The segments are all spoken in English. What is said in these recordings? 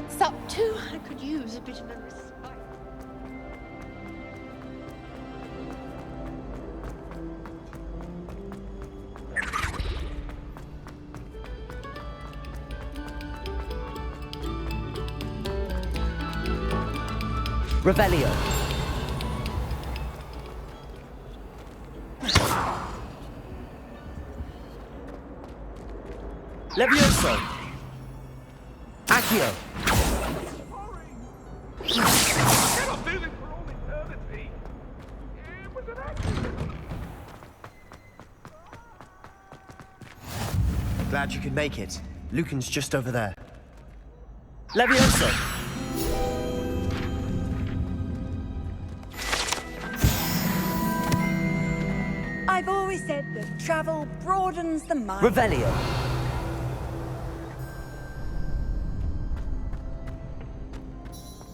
What's up to? I could use a bit of a respite. Revelio. Levioso. Accio. Glad you could make it. Lucan's just over there. Levioso. I've always said that travel broadens the mind. Revelio.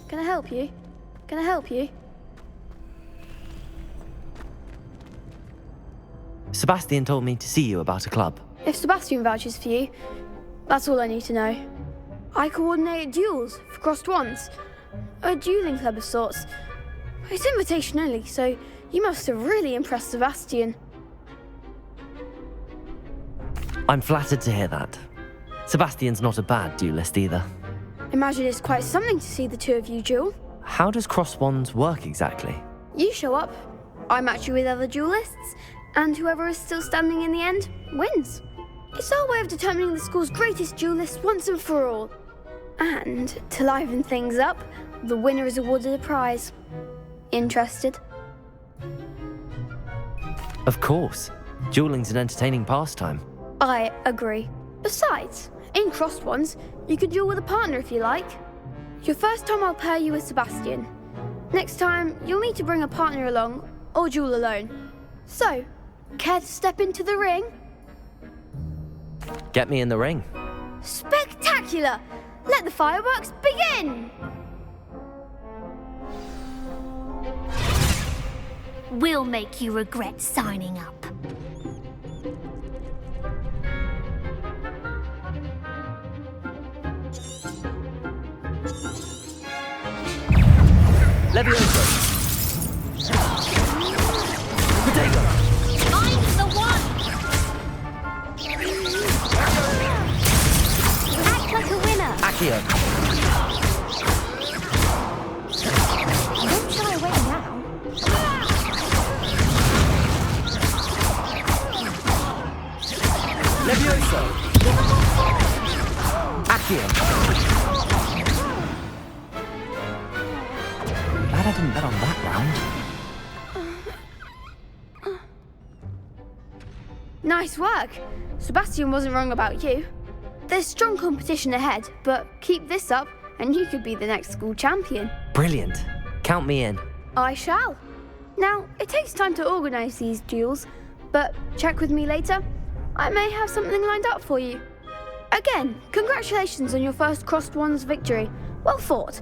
Can I help you? Can I help you? Sebastian told me to see you about a club. If Sebastian vouches for you, that's all I need to know. I coordinate duels for crossed wands. A dueling club of sorts. It's invitation only, so you must have really impressed Sebastian. I'm flattered to hear that. Sebastian's not a bad duelist either. Imagine it's quite something to see the two of you duel. How does cross wands work exactly? You show up, I match you with other duelists, and whoever is still standing in the end wins. It's our way of determining the school's greatest duelist once and for all. And to liven things up, the winner is awarded a prize. Interested? Of course. Dueling's an entertaining pastime. I agree. Besides, in crossed ones, you could duel with a partner if you like. Your first time I'll pair you with Sebastian. Next time, you'll need to bring a partner along, or duel alone. So, care to step into the ring? Get me in the ring. Spectacular! Let the fireworks begin! We'll make you regret signing up. Levioso. Protego. I'm the one! Act like a winner! Accio. Don't shy away now. Levioso. Accio. Glad I didn't bet on that round. Nice work! Sebastian wasn't wrong about you. There's strong competition ahead, but keep this up and you could be the next school champion. Brilliant. Count me in. I shall. Now, it takes time to organise these duels, but check with me later. I may have something lined up for you. Again, congratulations on your first crossed wands victory. Well fought.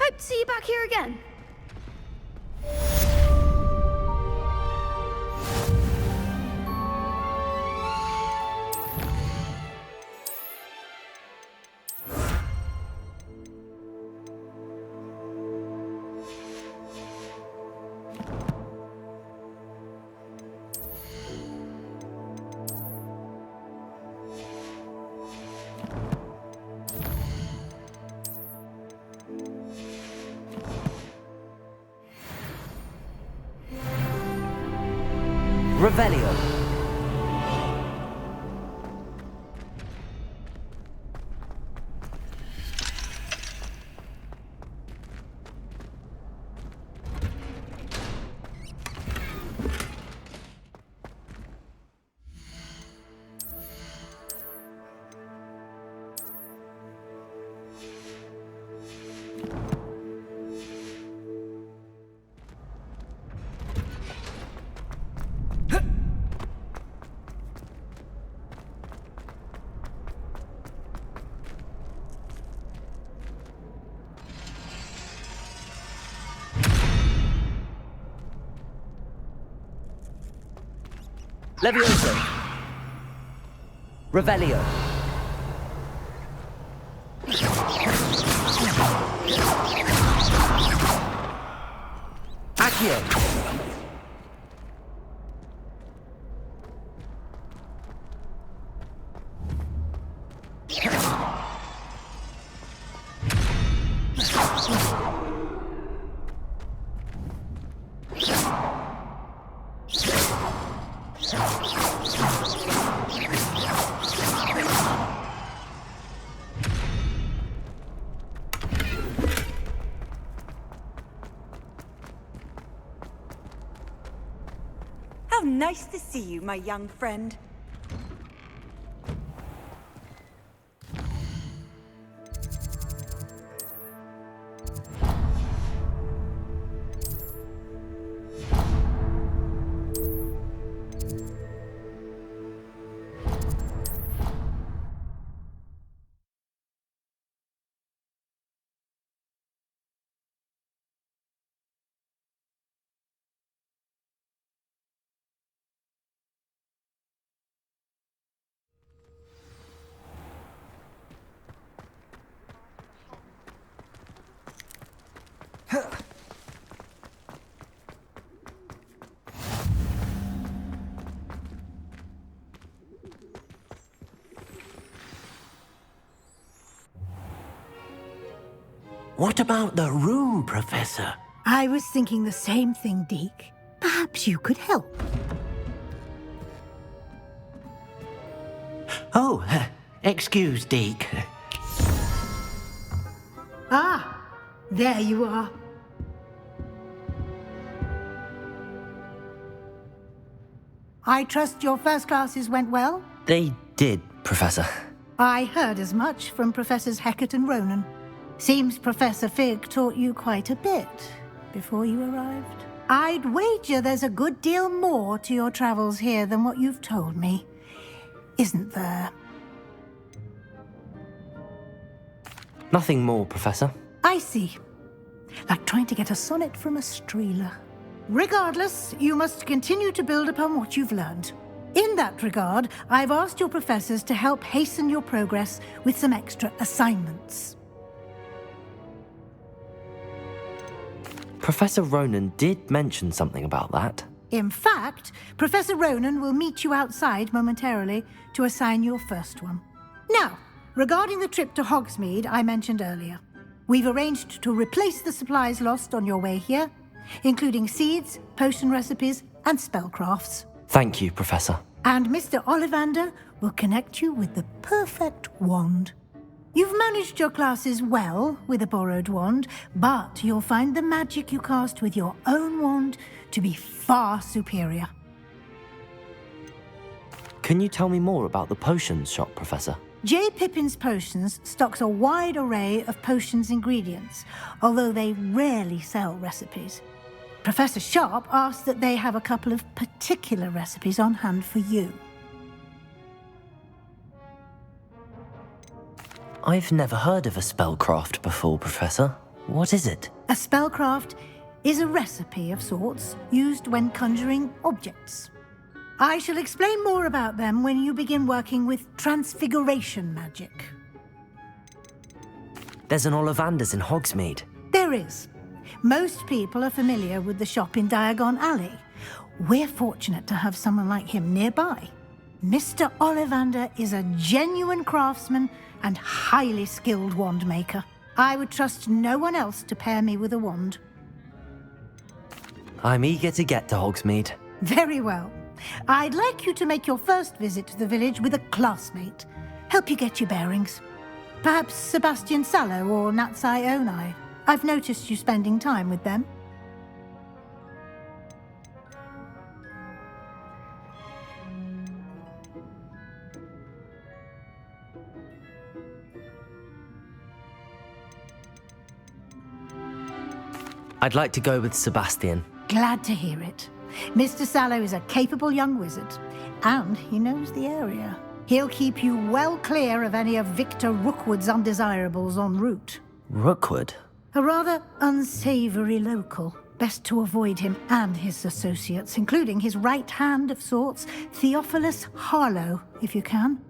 Hope to see you back here again. Revelio. Levioso. Revelio. Accio! How nice to see you, my young friend. What about the room, Professor? I was thinking the same thing, Deke. Perhaps you could help. Oh, excuse, Deke. Ah, there you are. I trust your first classes went well? They did, Professor. I heard as much from Professors Hecat and Ronan. Seems Professor Fig taught you quite a bit before you arrived. I'd wager there's a good deal more to your travels here than what you've told me, isn't there? Nothing more, Professor. I see. Like trying to get a sonnet from a streeler. Regardless, you must continue to build upon what you've learned. In that regard, I've asked your professors to help hasten your progress with some extra assignments. Professor Ronan did mention something about that. In fact, Professor Ronan will meet you outside momentarily to assign your first one. Now, regarding the trip to Hogsmeade I mentioned earlier, we've arranged to replace the supplies lost on your way here, including seeds, potion recipes, and spellcrafts. Thank you, Professor. And Mr. Ollivander will connect you with the perfect wand. You've managed your classes well with a borrowed wand, but you'll find the magic you cast with your own wand to be far superior. Can you tell me more about the potions shop, Professor? J. Pippin's Potions stocks a wide array of potions ingredients, although they rarely sell recipes. Professor Sharp asked that they have a couple of particular recipes on hand for you. I've never heard of a spellcraft before, Professor. What is it? A spellcraft is a recipe of sorts used when conjuring objects. I shall explain more about them when you begin working with transfiguration magic. There's an Ollivander's in Hogsmeade. There is. Most people are familiar with the shop in Diagon Alley. We're fortunate to have someone like him nearby. Mr. Ollivander is a genuine craftsman and highly skilled wand maker. I would trust no one else to pair me with a wand. I'm eager to get to Hogsmeade. Very well. I'd like you to make your first visit to the village with a classmate. Help you get your bearings. Perhaps Sebastian Sallow or Natsai Onai. I've noticed you spending time with them. I'd like to go with Sebastian. Glad to hear it. Mr. Sallow is a capable young wizard, and he knows the area. He'll keep you well clear of any of Victor Rookwood's undesirables en route. Rookwood? A rather unsavory local. Best to avoid him and his associates, including his right hand of sorts, Theophilus Harlow, if you can.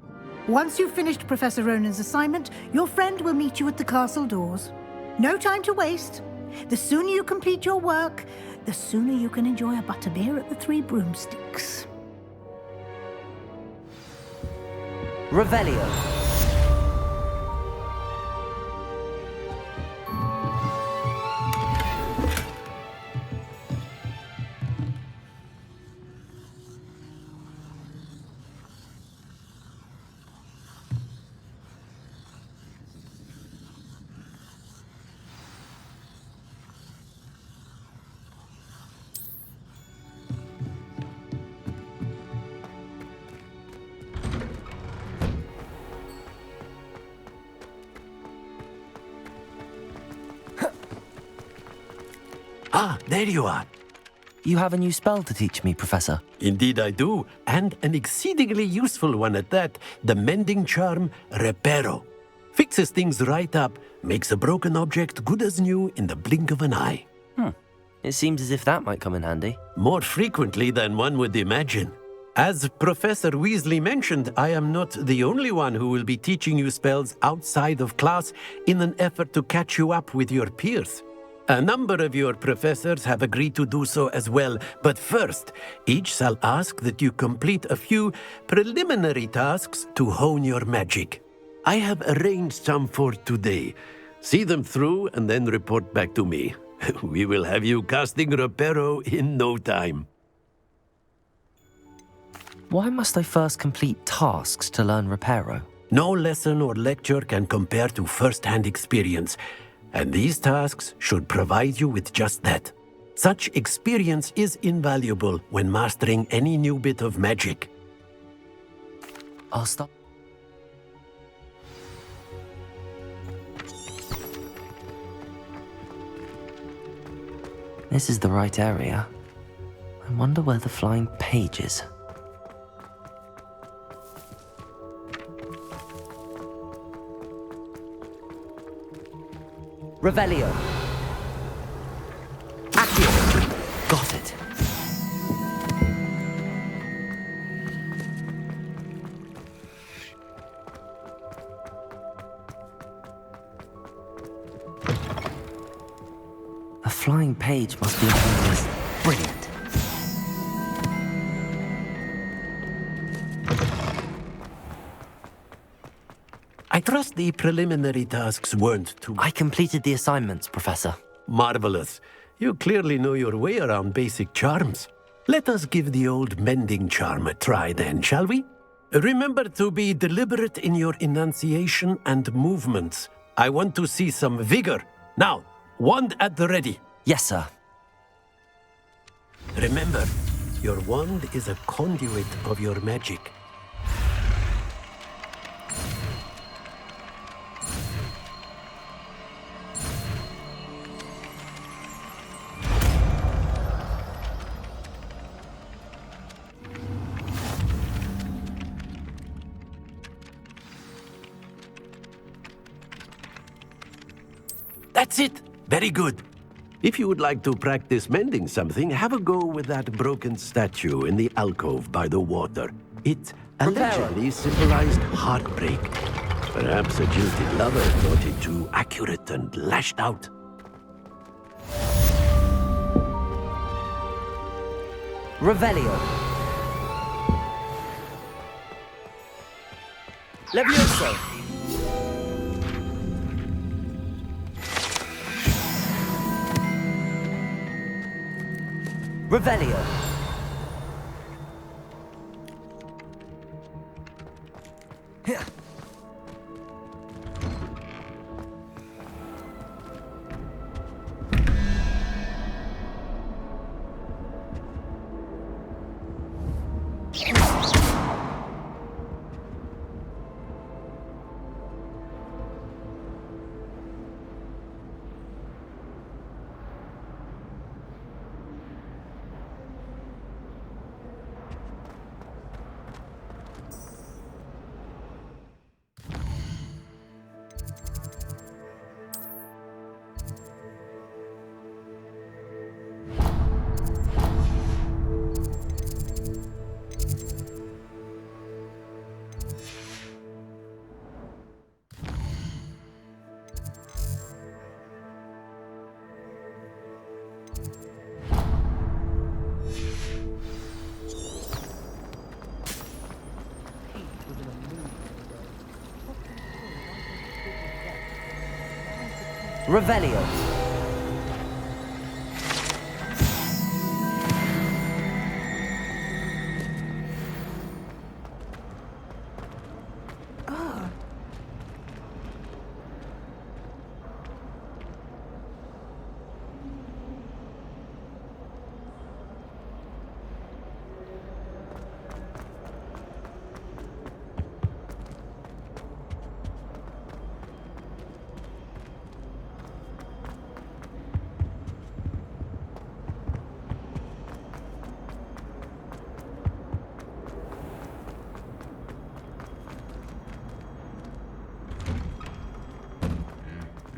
Once you've finished Professor Ronan's assignment, your friend will meet you at the castle doors. No time to waste. The sooner you complete your work, the sooner you can enjoy a butterbeer at the Three Broomsticks. Revelio. Ah, there you are. You have a new spell to teach me, Professor. Indeed I do, and an exceedingly useful one at that. The mending charm, Reparo. Fixes things right up, makes a broken object good as new in the blink of an eye. It seems as if that might come in handy. More frequently than one would imagine. As Professor Weasley mentioned, I am not the only one who will be teaching you spells outside of class in an effort to catch you up with your peers. A number of your professors have agreed to do so as well, but first, each shall ask that you complete a few preliminary tasks to hone your magic. I have arranged some for today. See them through and then report back to me. We will have you casting Reparo in no time. Why must I first complete tasks to learn Reparo? No lesson or lecture can compare to first-hand experience, and these tasks should provide you with just that. Such experience is invaluable when mastering any new bit of magic. I'll stop. This is the right area. I wonder where the flying page is. Revelio. Accio. Got it. A flying page must be upon this. Brilliant. I trust the preliminary tasks weren't too... I completed the assignments, Professor. Marvelous. You clearly know your way around basic charms. Let us give the old mending charm a try then, shall we? Remember to be deliberate in your enunciation and movements. I want to see some vigor. Now, wand at the ready. Yes, sir. Remember, your wand is a conduit of your magic. That's it! Very good. If you would like to practice mending something, have a go with that broken statue in the alcove by the water. It allegedly symbolized heartbreak. Perhaps a jilted lover thought it too accurate and lashed out. Revelio. Levioso. Revelio. Here. Revelio.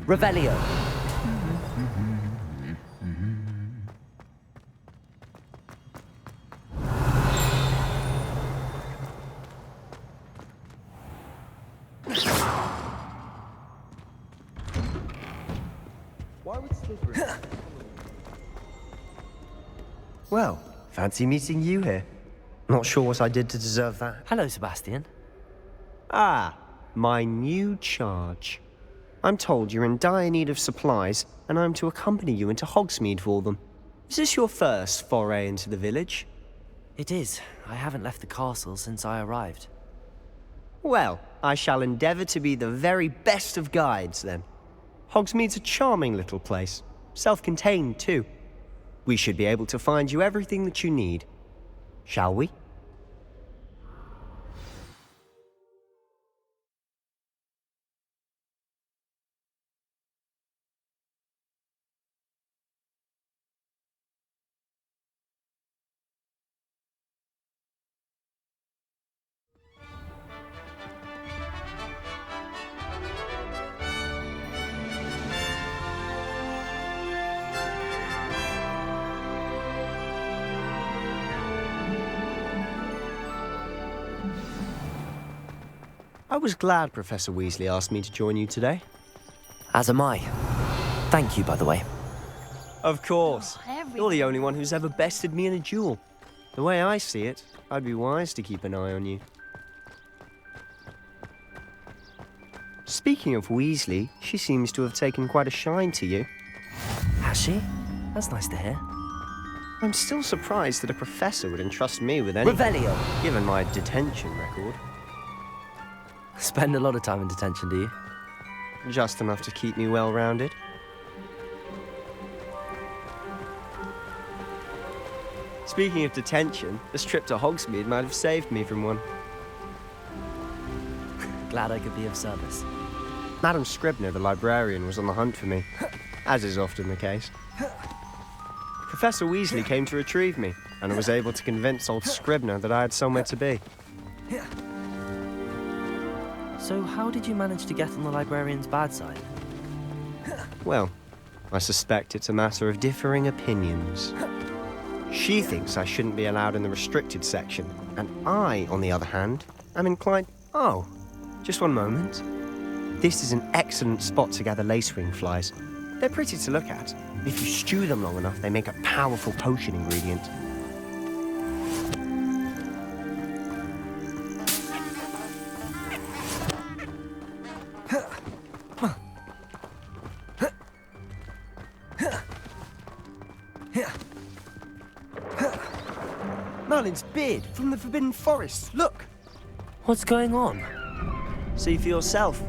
Revelio. Well, fancy meeting you here. Not sure what I did to deserve that. Hello, Sebastian. Ah, my new charge. I'm told you're in dire need of supplies, and I'm to accompany you into Hogsmeade for them. Is this your first foray into the village? It is. I haven't left the castle since I arrived. Well, I shall endeavour to be the very best of guides, then. Hogsmeade's a charming little place. Self-contained, too. We should be able to find you everything that you need. Shall we? I was glad Professor Weasley asked me to join you today. As am I. Thank you, by the way. Of course. You're the only one who's ever bested me in a duel. The way I see it, I'd be wise to keep an eye on you. Speaking of Weasley, she seems to have taken quite a shine to you. Has she? That's nice to hear. I'm still surprised that a professor would entrust me with anything, Revelio. given my detention record. Spend a lot of time in detention, do you? Just enough to keep me well-rounded. Speaking of detention, this trip to Hogsmeade might have saved me from one. Glad I could be of service. Madam Scribner, the librarian, was on the hunt for me, as is often the case. Professor Weasley came to retrieve me, and I was able to convince old Scribner that I had somewhere to be. So how did you manage to get on the librarian's bad side? Well, I suspect it's a matter of differing opinions. She thinks I shouldn't be allowed in the restricted section, and I, on the other hand, am inclined... Oh, just one moment. This is an excellent spot to gather lacewing flies. They're pretty to look at. If you stew them long enough, they make a powerful potion ingredient. Merlin's beard from the Forbidden Forest. Look! What's going on? See for yourself.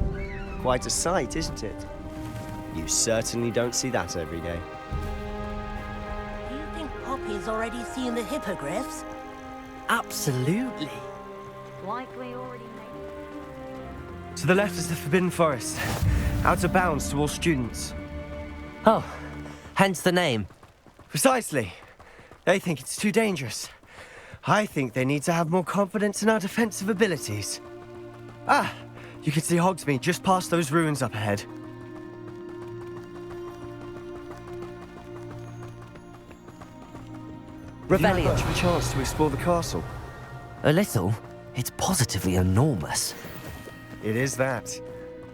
Quite a sight, isn't it? You certainly don't see that every day. Do you think Poppy's already seen the hippogriffs? Absolutely. Like we already made. To the left is the Forbidden Forest. Out of bounds to all students. Oh, hence the name. Precisely. They think it's too dangerous. I think they need to have more confidence in our defensive abilities. Ah, you can see Hogsmeade just past those ruins up ahead. Have you had much of a chance to explore the castle? A little. It's positively enormous. It is that.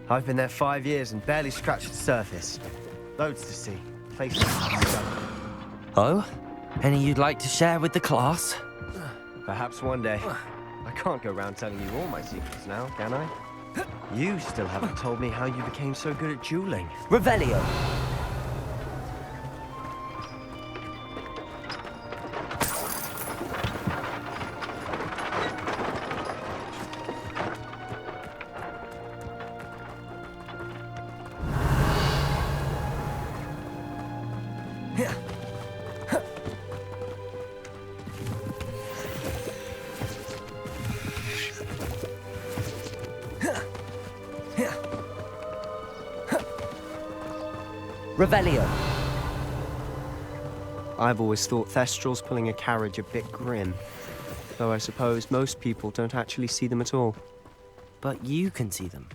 I've been there 5 years and barely scratched the surface. Loads to see. Places to discover. Oh? Any you'd like to share with the class? Perhaps one day. I can't go around telling you all my secrets now, can I? You still haven't told me how you became so good at dueling. Revelio. Revelio. I've always thought Thestrals pulling a carriage a bit grim, though I suppose most people don't actually see them at all. But you can see them.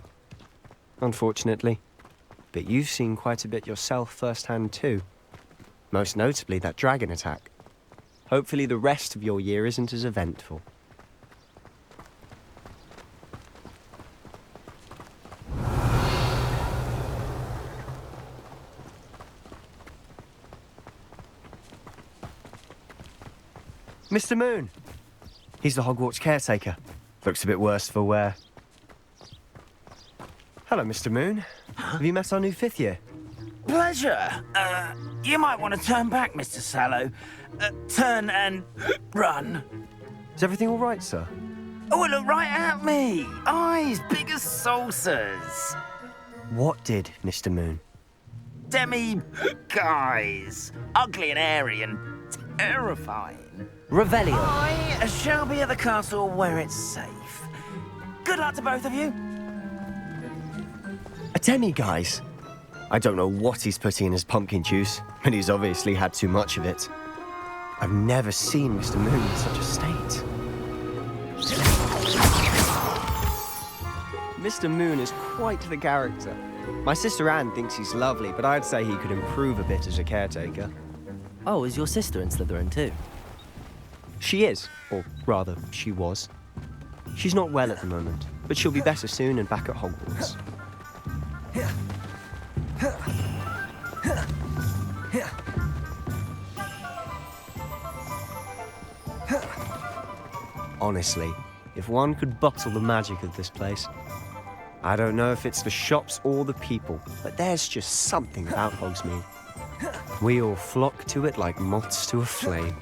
Unfortunately. But you've seen quite a bit yourself firsthand too. Most notably that dragon attack. Hopefully the rest of your year isn't as eventful. Mr. Moon! He's the Hogwarts caretaker. Looks a bit worse for wear. Hello, Mr. Moon. Have you met our new 5th year? Pleasure. You might want to turn back, Mr. Sallow. Turn and run. Is everything all right, sir? Oh, look right at me. Eyes big as saucers. What did, Mr. Moon? Guys. Ugly and airy and terrifying. Revelio. I shall be at the castle where it's safe. Good luck to both of you. A demi-guise? I don't know what he's putting in his pumpkin juice, but he's obviously had too much of it. I've never seen Mr. Moon in such a state. Mr. Moon is quite the character. My sister Anne thinks he's lovely, but I'd say he could improve a bit as a caretaker. Oh, is your sister in Slytherin too? She is, or rather, she was. She's not well at the moment, but she'll be better soon and back at Hogwarts. Honestly, if one could bottle the magic of this place. I don't know if it's the shops or the people, but there's just something about Hogsmeade. We all flock to it like moths to a flame.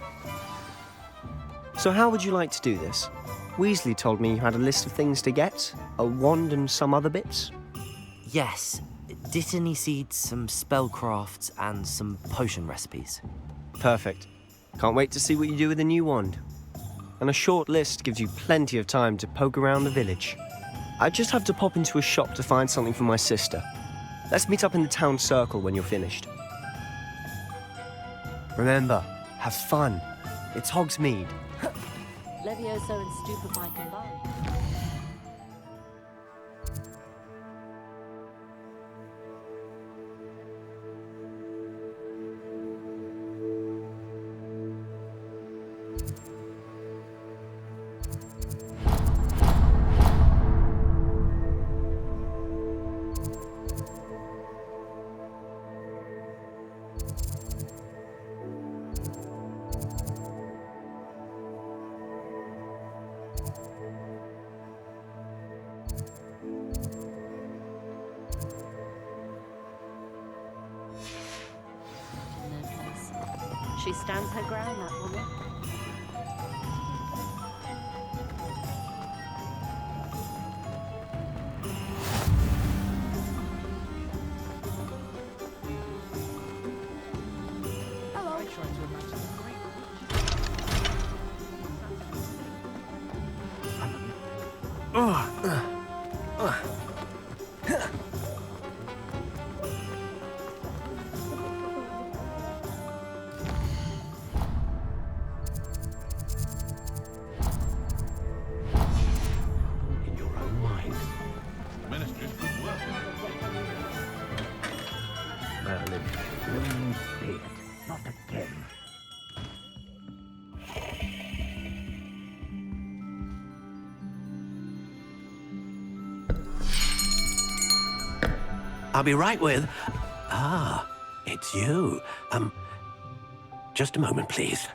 So how would you like to do this? Weasley told me you had a list of things to get, a wand and some other bits. Yes. Dittany seeds, some spellcrafts, and some potion recipes. Perfect. Can't wait to see what you do with the new wand. And a short list gives you plenty of time to poke around the village. I just have to pop into a shop to find something for my sister. Let's meet up in the town circle when you're finished. Remember, have fun. It's Hogsmeade. Levioso and Stupefy combined. She stands her ground, that woman. Hello. I tried to imagine a great In your own mind. Ministry's good work. Merlin, Don't say it. Not again. I'll be right with... Ah, it's you. Just a moment, please.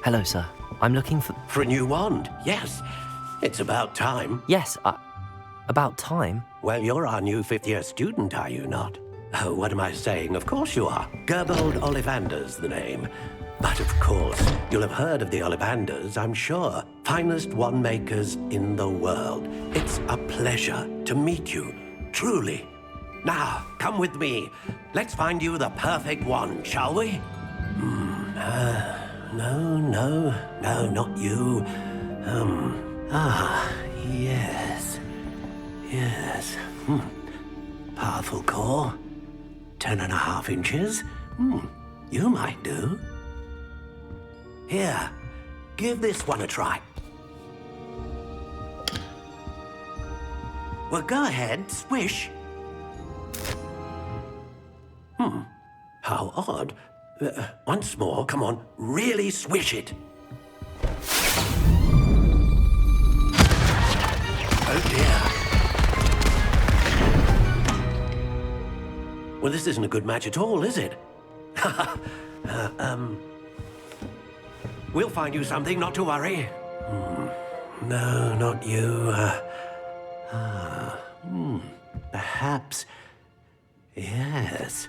Hello, sir. I'm looking for... For a new wand, yes. It's about time. Yes, about time. Well, you're our new fifth-year student, are you not? Oh, what am I saying? Of course you are. Gerbold Ollivander's the name. But of course, you'll have heard of the Ollivanders, I'm sure. Finest wand makers in the world. It's a pleasure to meet you, truly. Now, come with me. Let's find you the perfect wand, shall we? No, not you. Yes. Powerful core. 10.5 inches. You might do. Here, give this one a try. Well, go ahead, swish. How odd. Once more, come on, really swish it. Oh dear. Well, this isn't a good match at all, is it? We'll find you something, not to worry. No, not you. Perhaps. Yes.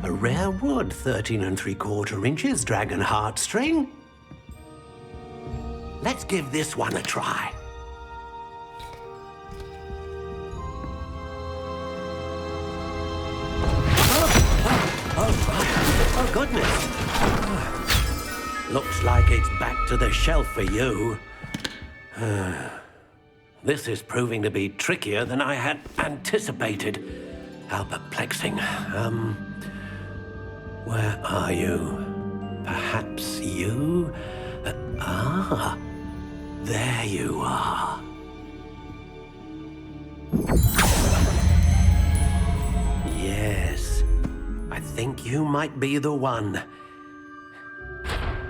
A rare wood, 13 3/4 inches, dragon heartstring. Let's give this one a try. Oh, goodness. Looks like it's back to the shelf for you. This is proving to be trickier than I had anticipated. How perplexing. Where are you? Perhaps you? There you are. Yes, I think you might be the one.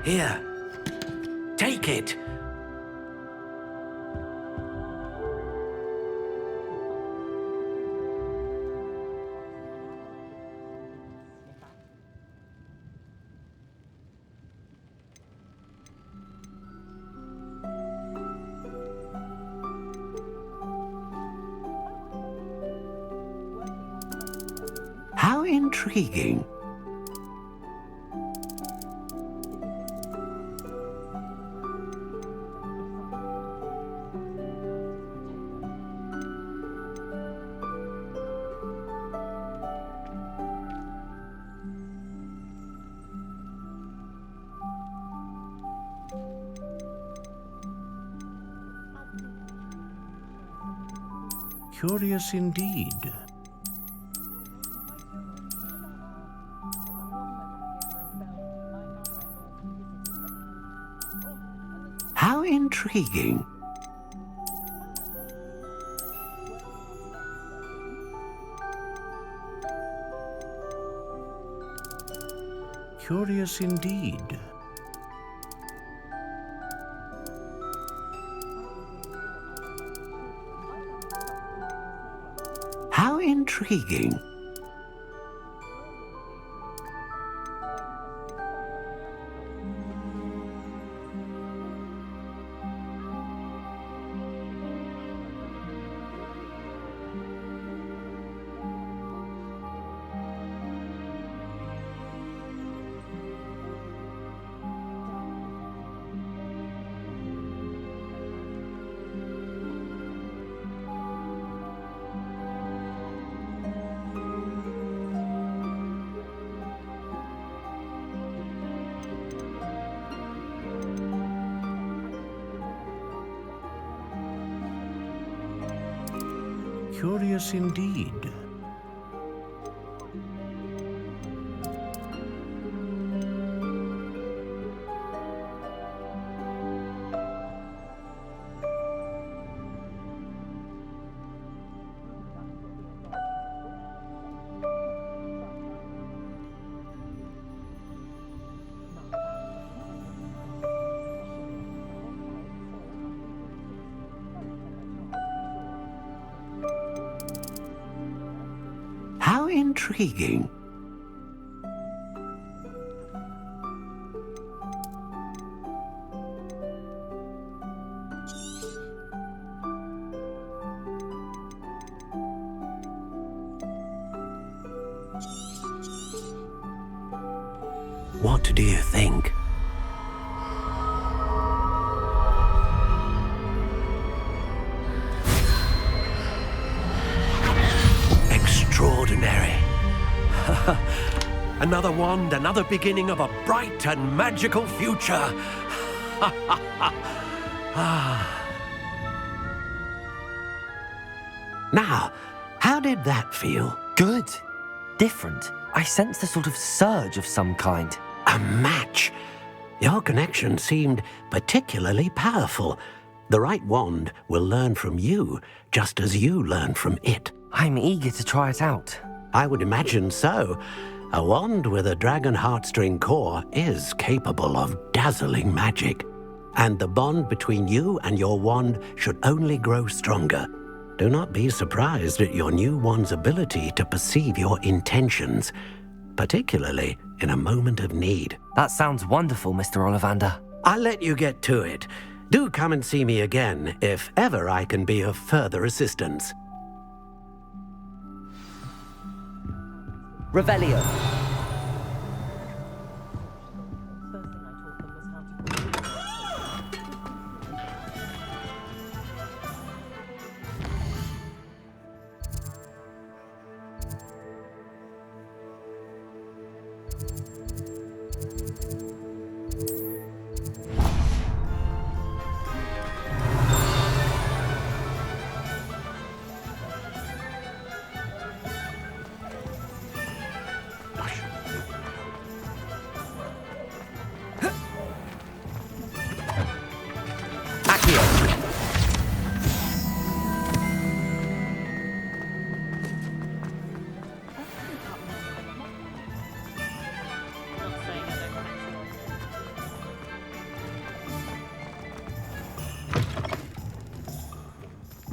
Here, take it. How intriguing. Curious indeed. How intriguing. Curious indeed. How intriguing. Curious indeed. How intriguing. What do you think? Extraordinary. Another wand, another beginning of a bright and magical future. Now, how did that feel? Good. Different. I sensed a sort of surge of some kind. A match. Your connection seemed particularly powerful. The right wand will learn from you, just as you learn from it. I'm eager to try it out. I would imagine so. A wand with a dragon heartstring core is capable of dazzling magic. And the bond between you and your wand should only grow stronger. Do not be surprised at your new wand's ability to perceive your intentions, particularly in a moment of need. That sounds wonderful, Mr. Ollivander. I'll let you get to it. Do come and see me again if ever I can be of further assistance. Revelio.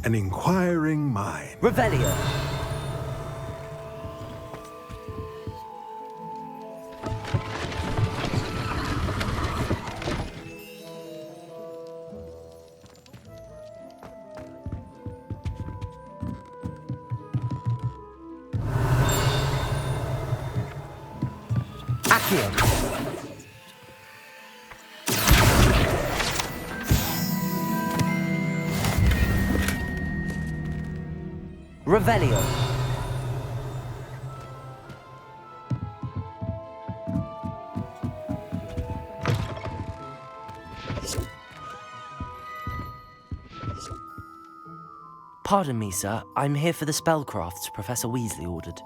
An inquiring mind. Revelio. Accio. Revelio. Pardon me, sir. I'm here for the spellcrafts Professor Weasley ordered.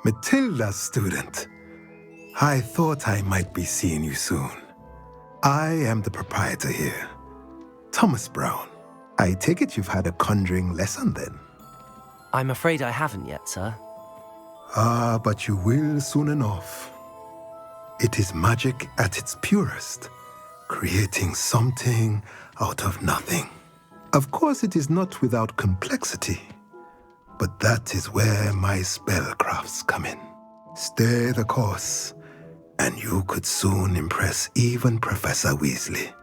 Matilda, student. I thought I might be seeing you soon. I am the proprietor here, Thomas Brown. I take it you've had a conjuring lesson then? I'm afraid I haven't yet, sir. Ah, but you will soon enough. It is magic at its purest, creating something out of nothing. Of course, it is not without complexity, but that is where my spellcrafts come in. Stay the course, and you could soon impress even Professor Weasley.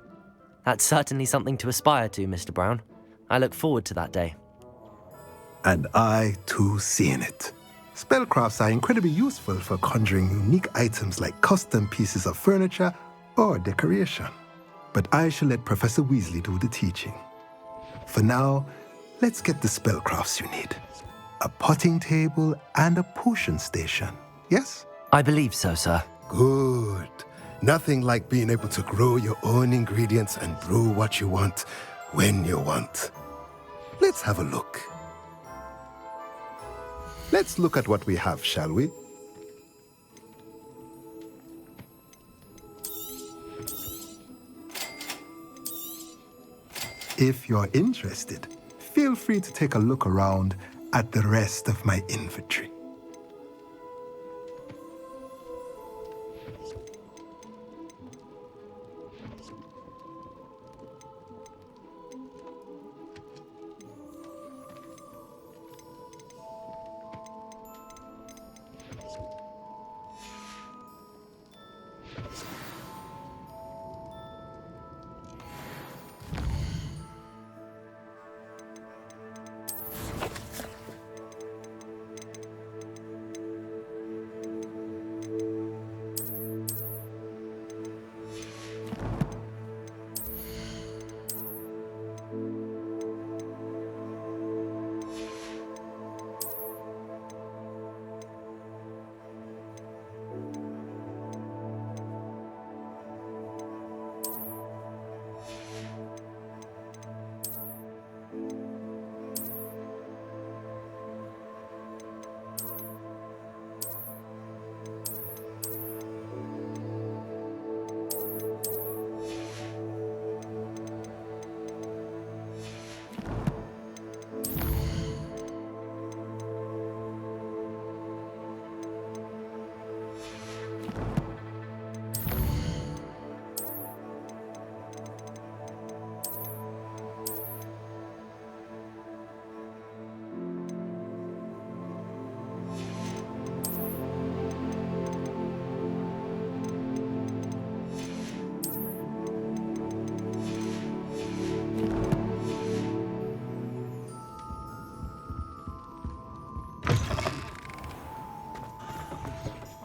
That's certainly something to aspire to, Mr. Brown. I look forward to that day. And I, too, seeing it. Spellcrafts are incredibly useful for conjuring unique items like custom pieces of furniture or decoration. But I shall let Professor Weasley do the teaching. For now, let's get the spellcrafts you need. A potting table and a potion station, yes? I believe so, sir. Good. Nothing like being able to grow your own ingredients and brew what you want when you want. Let's have a look. Let's look at what we have, shall we? If you're interested, feel free to take a look around at the rest of my inventory.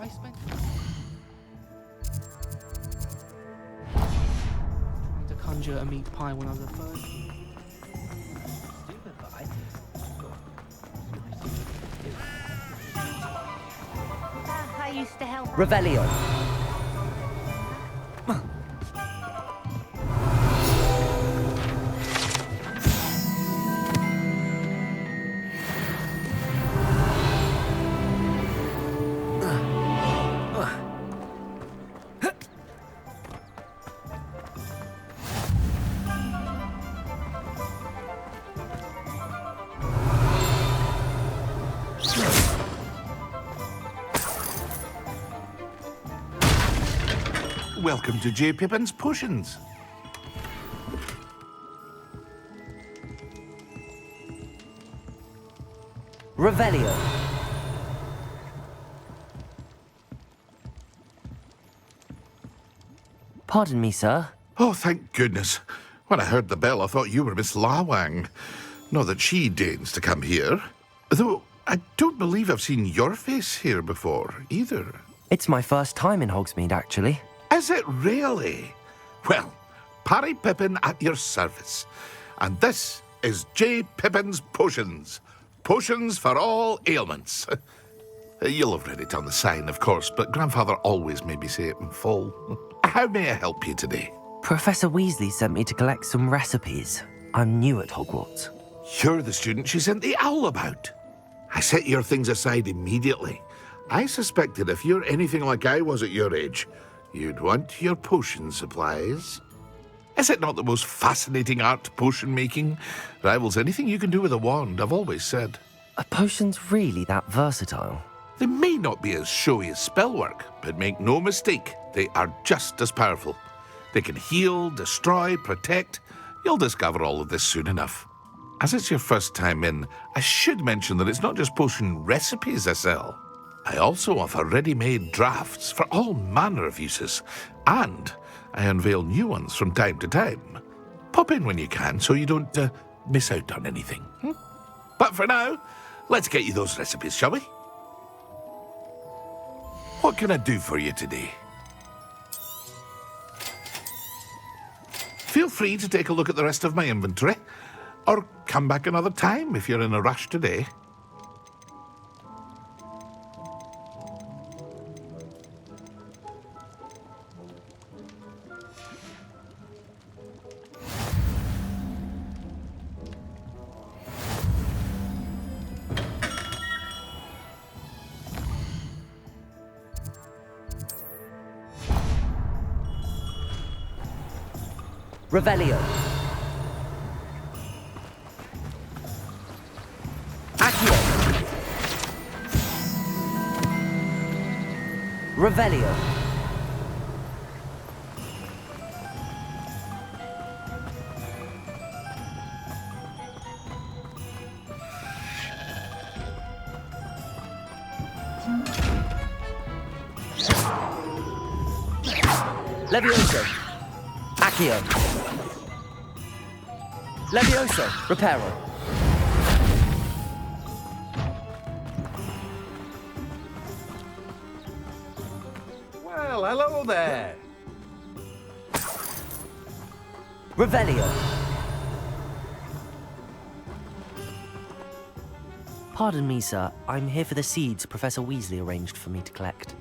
I spent... trying to conjure a meat pie when I was a bird. Stupid pie? I used to help. Revelio. Welcome to J. Pippin's Potions. Revelio. Pardon me, sir. Oh, thank goodness. When I heard the bell, I thought you were Miss Lawang. Not that she deigns to come here. Though I don't believe I've seen your face here before, either. It's my first time in Hogsmeade, actually. Is it really? Well, Parry Pippin at your service. And this is J. Pippin's Potions. Potions for all ailments. You'll have read it on the sign, of course, but Grandfather always made me say it in full. How may I help you today? Professor Weasley sent me to collect some recipes. I'm new at Hogwarts. You're the student she sent the owl about. I set your things aside immediately. I suspected if you're anything like I was at your age, you'd want your potion supplies. Is it not the most fascinating art, potion making? Rivals anything you can do with a wand, I've always said. Are potions really that versatile? They may not be as showy as spellwork, but make no mistake, they are just as powerful. They can heal, destroy, protect. You'll discover all of this soon enough. As it's your first time in, I should mention that it's not just potion recipes I sell. I also offer ready-made drafts for all manner of uses, and I unveil new ones from time to time. Pop in when you can so you don't miss out on anything. But for now, let's get you those recipes, shall we? What can I do for you today? Feel free to take a look at the rest of my inventory, or come back another time if you're in a rush today. Revelio. Accio. Revelio. Levioso. Accio. Levioso. Reparo. Well, hello there. Revelio. Pardon me, sir. I'm here for the seeds Professor Weasley arranged for me to collect.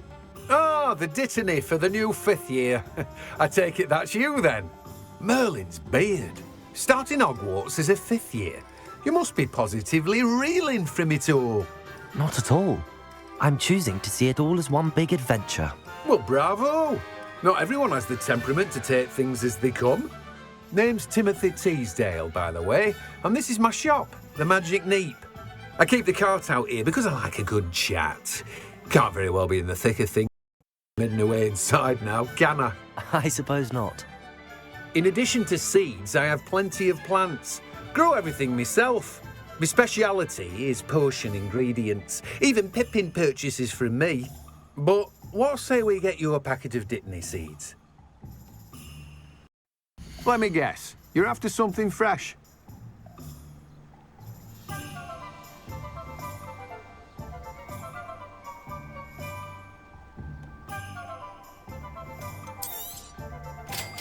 Oh, the dittany for the new 5th year. I take it that's you, then. Merlin's beard. Starting Hogwarts as a 5th year. You must be positively reeling from it all. Not at all. I'm choosing to see it all as one big adventure. Well, bravo. Not everyone has the temperament to take things as they come. Name's Timothy Teasdale, by the way, and this is my shop, the Magic Neep. I keep the cart out here because I like a good chat. Can't very well be in the thick of things hidden away inside now, can I? I suppose not. In addition to seeds, I have plenty of plants. Grow everything myself. My speciality is potion ingredients. Even Pippin purchases from me. But what say we get you a packet of dittany seeds? Let me guess. You're after something fresh.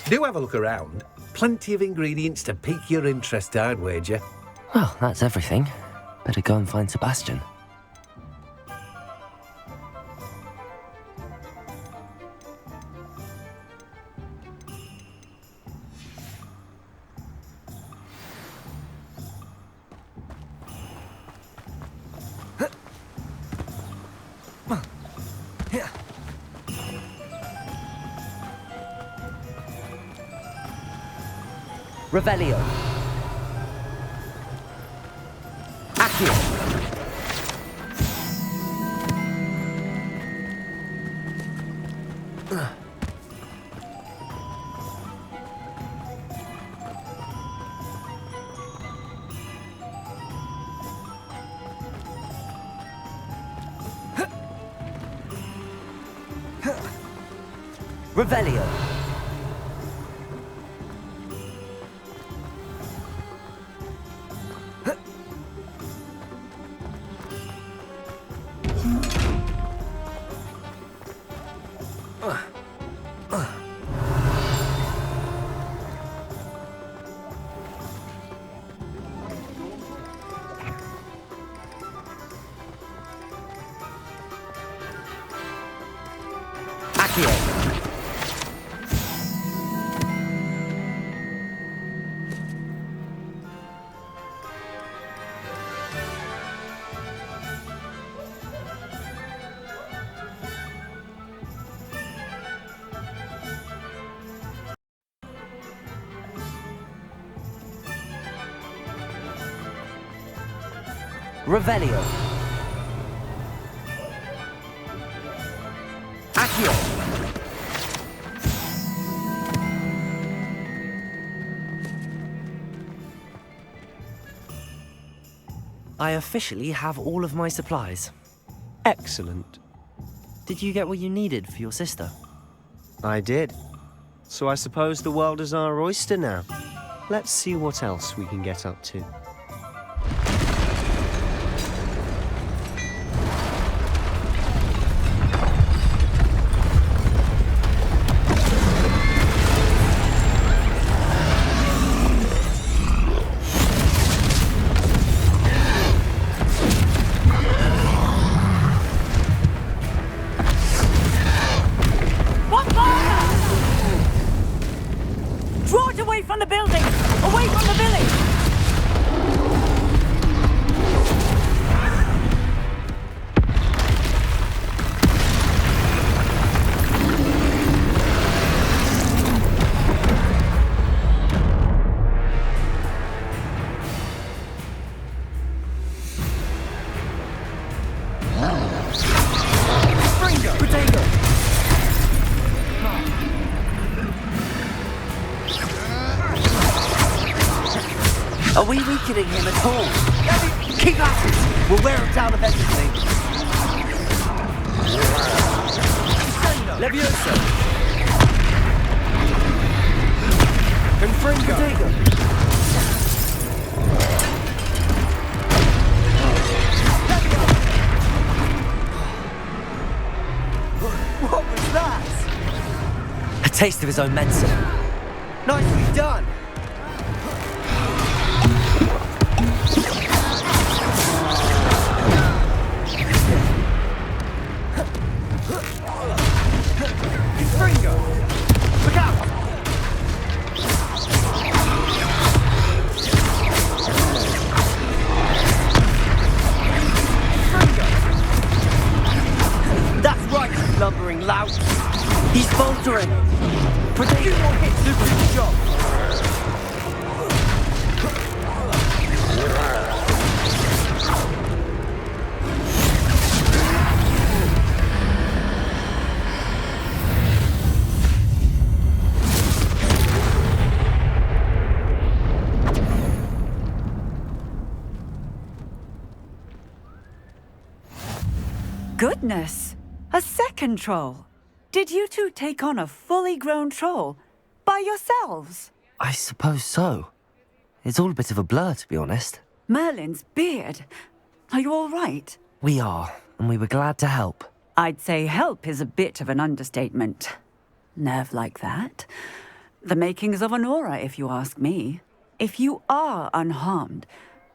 Do have a look around. Plenty of ingredients to pique your interest, I'd wager. Well, that's everything. Better go and find Sebastian. Revelio. Accio. Revelio. Revelio. Accio. I officially have all of my supplies. Excellent. Did you get what you needed for your sister? I did. So I suppose the world is our oyster now. Let's see what else we can get up to. Are we weakening him at all? Keep at it! We'll wear him down eventually. Levioso! Confringo! What was that? A taste of his own medicine. Nicely done! Lumbering lout. He's faltering. Protect you more hits, do the job. Goodness! A second troll. Did you two take on a fully grown troll by yourselves? I suppose so. It's all a bit of a blur, to be honest. Merlin's beard. Are you all right? We are, and we were glad to help. I'd say help is a bit of an understatement. Nerve like that. The makings of an aura, if you ask me. If you are unharmed,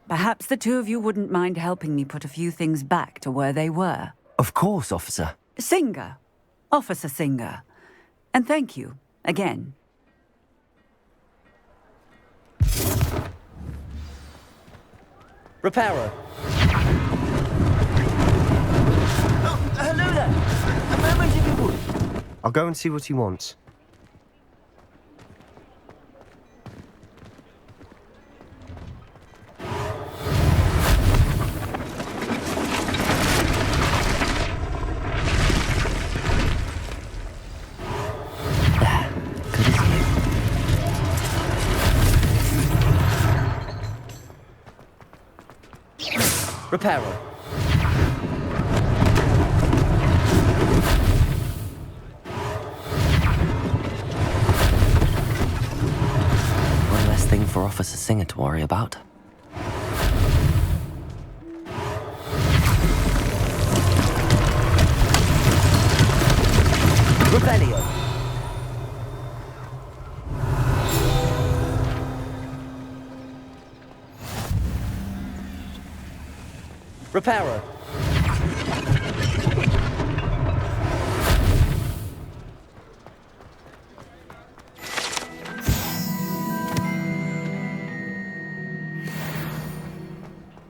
perhaps the two of you wouldn't mind helping me put a few things back to where they were. Of course, officer. Singer. Officer Singer. And thank you, again. Reparo. Oh, hello there. A moment if you would. I'll go and see what he wants. Reparo. One less thing for Officer Singer to worry about. Revelio. Reparo.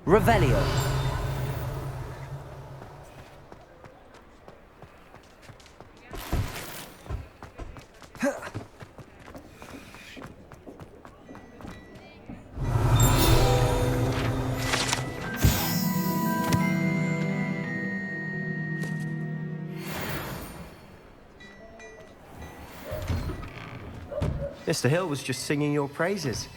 Revelio. Mr. Hill was just singing your praises.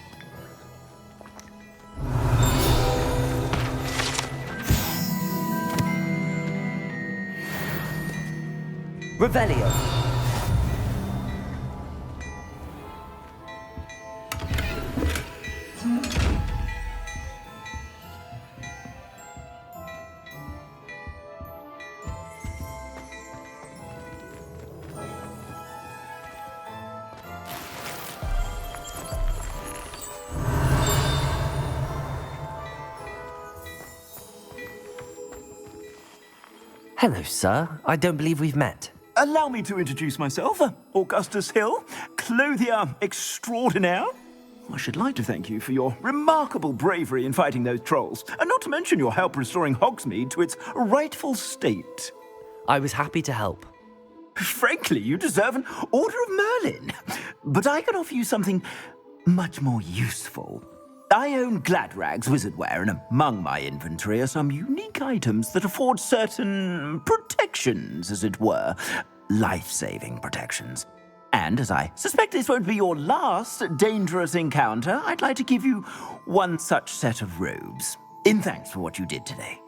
Revelio. Hello, sir. I don't believe we've met. Allow me to introduce myself, Augustus Hill, clothier extraordinaire. I should like to thank you for your remarkable bravery in fighting those trolls, and not to mention your help restoring Hogsmeade to its rightful state. I was happy to help. Frankly, you deserve an Order of Merlin. But I can offer you something much more useful. I own Gladrag's wizardware, and among my inventory are some unique items that afford certain protections, as it were. Life-saving protections. And as I suspect this won't be your last dangerous encounter, I'd like to give you one such set of robes, in thanks for what you did today.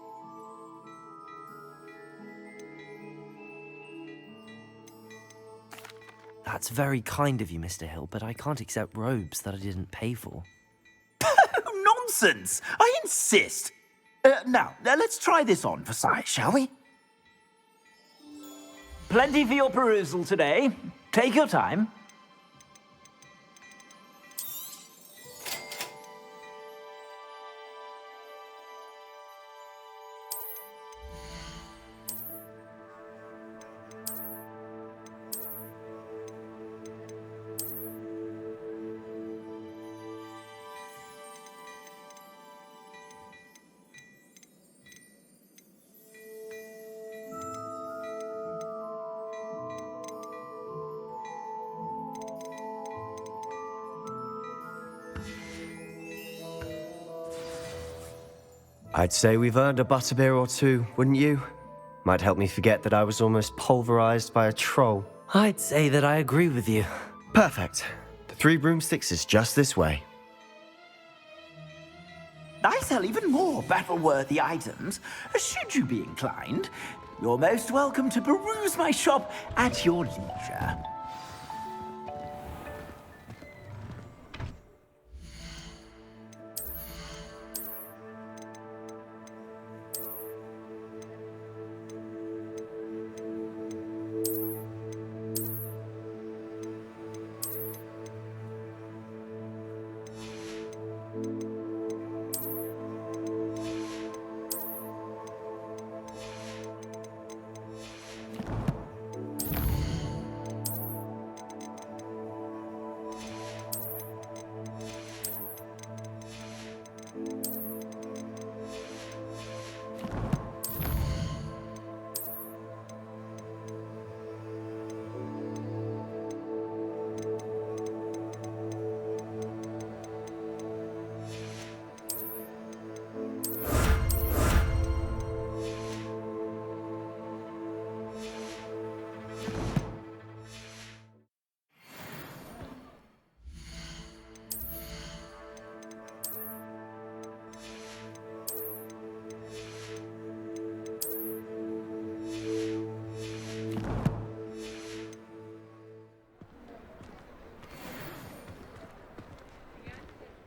That's very kind of you, Mr. Hill, but I can't accept robes that I didn't pay for. Nonsense! I insist! Now, let's try this on for size, shall we? Plenty for your perusal today. Take your time. I'd say we've earned a butterbeer or two, wouldn't you? Might help me forget that I was almost pulverized by a troll. I'd say that I agree with you. Perfect. The 3 broomsticks is just this way. I sell even more battle-worthy items. Should you be inclined, you're most welcome to peruse my shop at your leisure.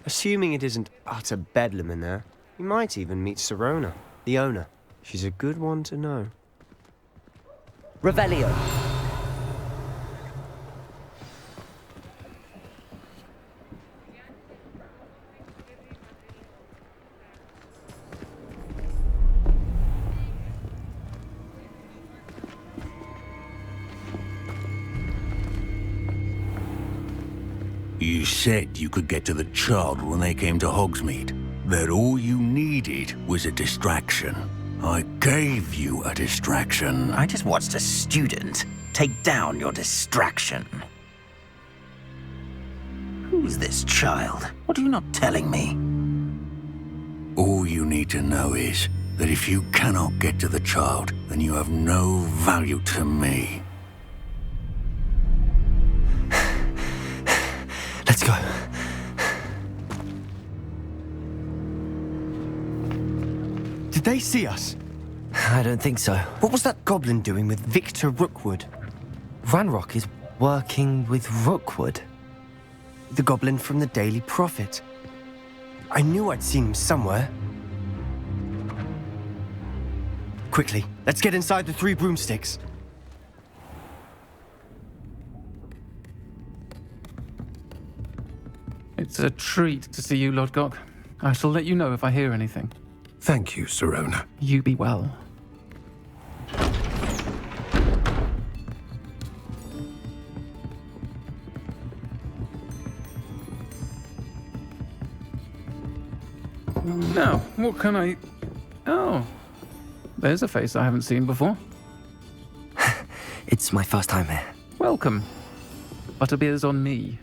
Assuming it isn't utter bedlam in there, you might even meet Sirona, the owner. She's a good one to know. Revelio. You said you could get to the child when they came to Hogsmeade. That all you needed was a distraction. I gave you a distraction. I just watched a student take down your distraction. Who's this child? What are you not telling me? All you need to know is that if you cannot get to the child, then you have no value to me. Let's go. Did they see us? I don't think so. What was that goblin doing with Victor Rookwood? Ranrock is working with Rookwood. The goblin from the Daily Prophet. I knew I'd seen him somewhere. Quickly, let's get inside the 3 broomsticks. It's a treat to see you, Lodgok. I shall let you know if I hear anything. Thank you, Sirona. You be well. Now, what can I... Oh, there's a face I haven't seen before. It's my first time here. Welcome. Butterbeer's on me.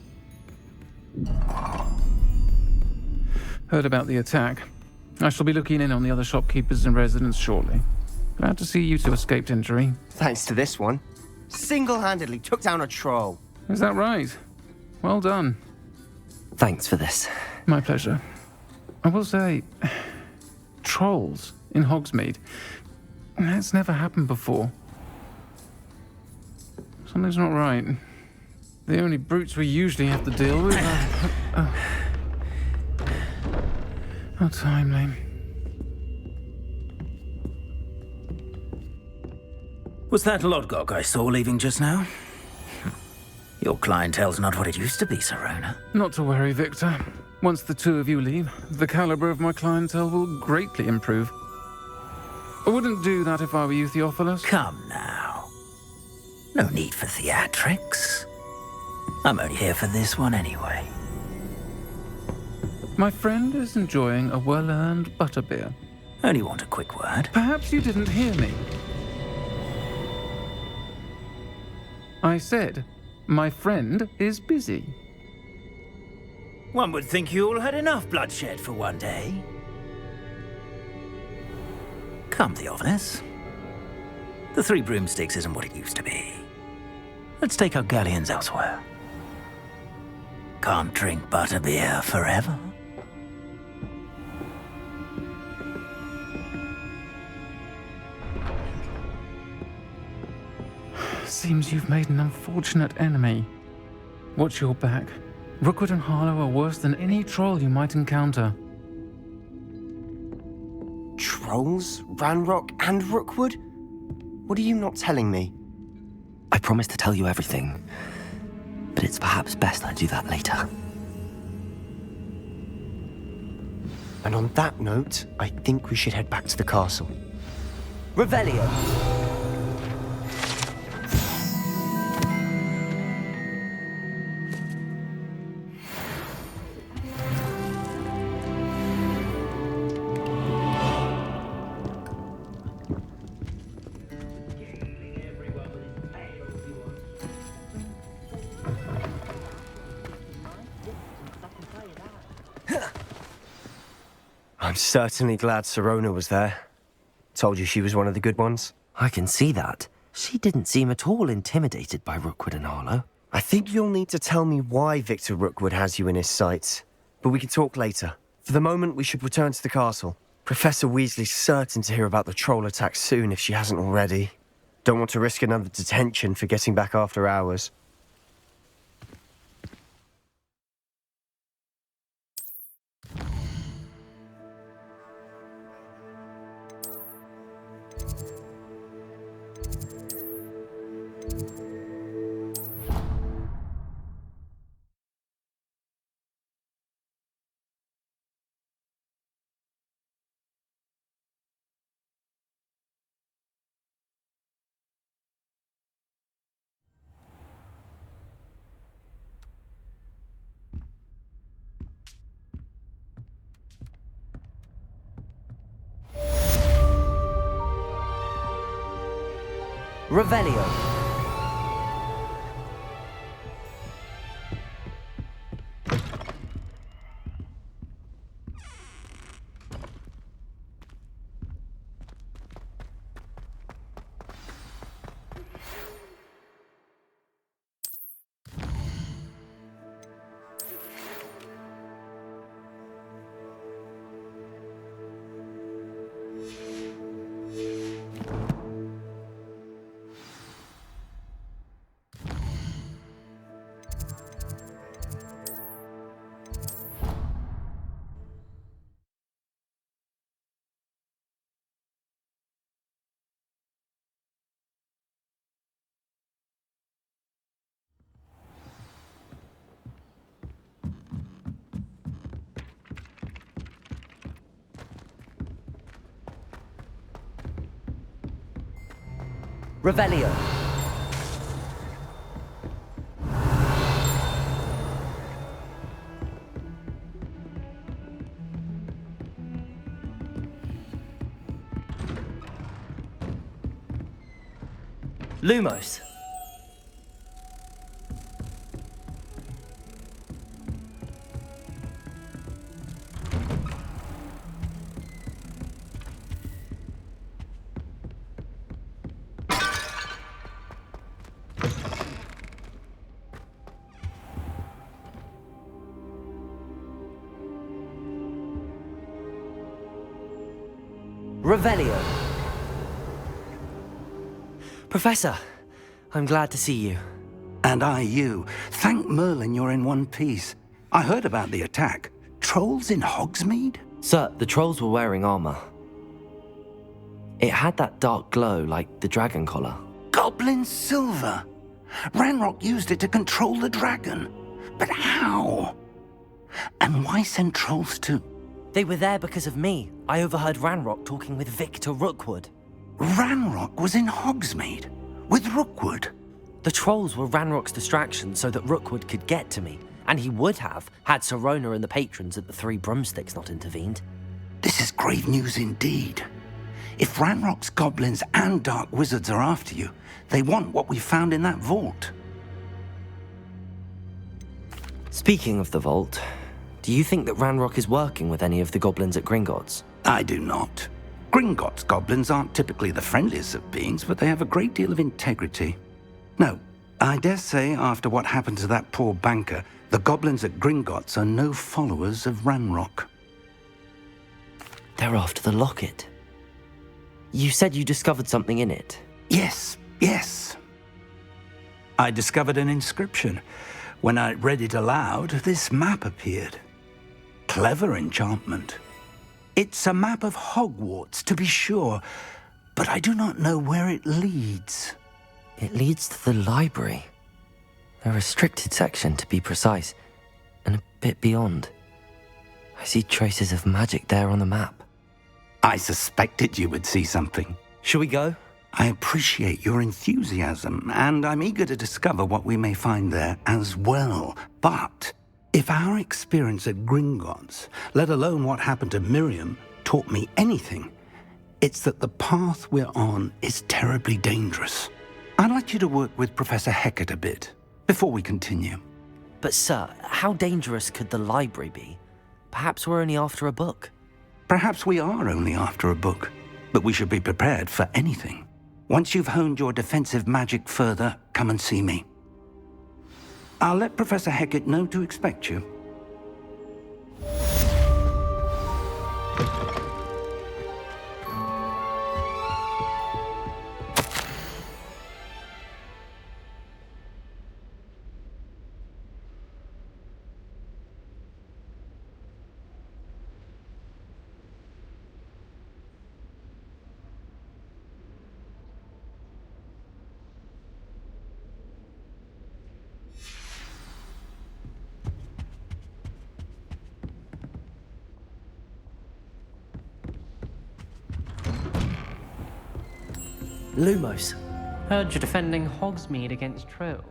Heard about the attack. I shall be looking in on the other shopkeepers and residents shortly. Glad to see you two escaped injury. Thanks to this one. Single-handedly took down a troll. Is that right? Well done. Thanks for this. My pleasure. I will say, trolls in Hogsmeade. That's never happened before. Something's not right. The only brutes we usually have to deal with are... How timely. Was that Lodgok I saw leaving just now? Your clientele's not what it used to be, Sirona. Not to worry, Victor. Once the 2 of you leave, the caliber of my clientele will greatly improve. I wouldn't do that if I were you, Theophilus. Come now. No need for theatrics. I'm only here for this one anyway. My friend is enjoying a well-earned butterbeer. Only want a quick word. Perhaps you didn't hear me. I said, my friend is busy. One would think you all had enough bloodshed for one day. Come, Theophilus. The 3 broomsticks isn't what it used to be. Let's take our galleons elsewhere. Can't drink butterbeer forever. Seems you've made an unfortunate enemy. Watch your back. Rookwood and Harlow are worse than any troll you might encounter. Trolls? Ranrock and Rookwood? What are you not telling me? I promised to tell you everything, but it's perhaps best I do that later. And on that note, I think we should head back to the castle. Revelio. I'm certainly glad Sirona was there. Told you she was one of the good ones. I can see that. She didn't seem at all intimidated by Rookwood and Harlow. I think you'll need to tell me why Victor Rookwood has you in his sights. But we can talk later. For the moment, we should return to the castle. Professor Weasley's certain to hear about the troll attack soon if she hasn't already. Don't want to risk another detention for getting back after hours. Revelio. Revelio. Lumos. Revelio. Professor, I'm glad to see you. And I you. Thank Merlin you're in one piece. I heard about the attack. Trolls in Hogsmeade? Sir, the trolls were wearing armor. It had that dark glow like the dragon collar. Goblin silver! Ranrock used it to control the dragon. But how? And why send trolls to... They were there because of me. I overheard Ranrock talking with Victor Rookwood. Ranrock was in Hogsmeade? With Rookwood? The trolls were Ranrock's distraction so that Rookwood could get to me. And he would have, had Sirona and the patrons at the Three Broomsticks not intervened. This is grave news indeed. If Ranrock's goblins and dark wizards are after you, they want what we found in that vault. Speaking of the vault, do you think that Ranrock is working with any of the goblins at Gringotts? I do not. Gringotts goblins aren't typically the friendliest of beings, but they have a great deal of integrity. No, I dare say after what happened to that poor banker, the goblins at Gringotts are no followers of Ranrock. They're after the locket. You said you discovered something in it. Yes. I discovered an inscription. When I read it aloud, this map appeared. Clever enchantment. It's a map of Hogwarts, to be sure, but I do not know where it leads. It leads to the library. A restricted section, to be precise, and a bit beyond. I see traces of magic there on the map. I suspected you would see something. Shall we go? I appreciate your enthusiasm, and I'm eager to discover what we may find there as well. But if our experience at Gringotts, let alone what happened to Miriam, taught me anything, it's that the path we're on is terribly dangerous. I'd like you to work with Professor Hecat a bit before we continue. But sir, how dangerous could the library be? Perhaps we're only after a book. Perhaps we are only after a book, but we should be prepared for anything. Once you've honed your defensive magic further, come and see me. I'll let Professor Hecat know to expect you. Lumos. Heard you're defending Hogsmeade against trolls.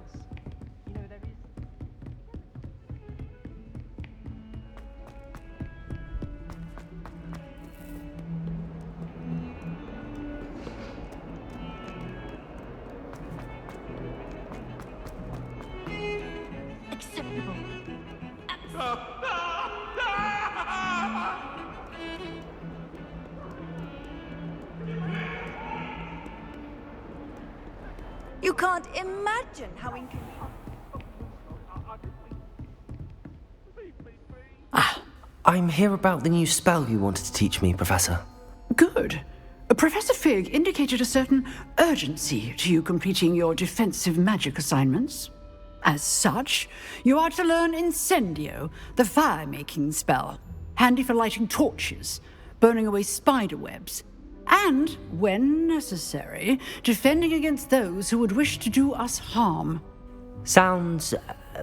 Acceptable. You can't imagine how inconvenient. I'm here about the new spell you wanted to teach me, Professor. Good. Professor Fig indicated a certain urgency to you completing your defensive magic assignments. As such, you are to learn Incendio, the fire-making spell, handy for lighting torches, burning away spider webs, and, when necessary, defending against those who would wish to do us harm. Sounds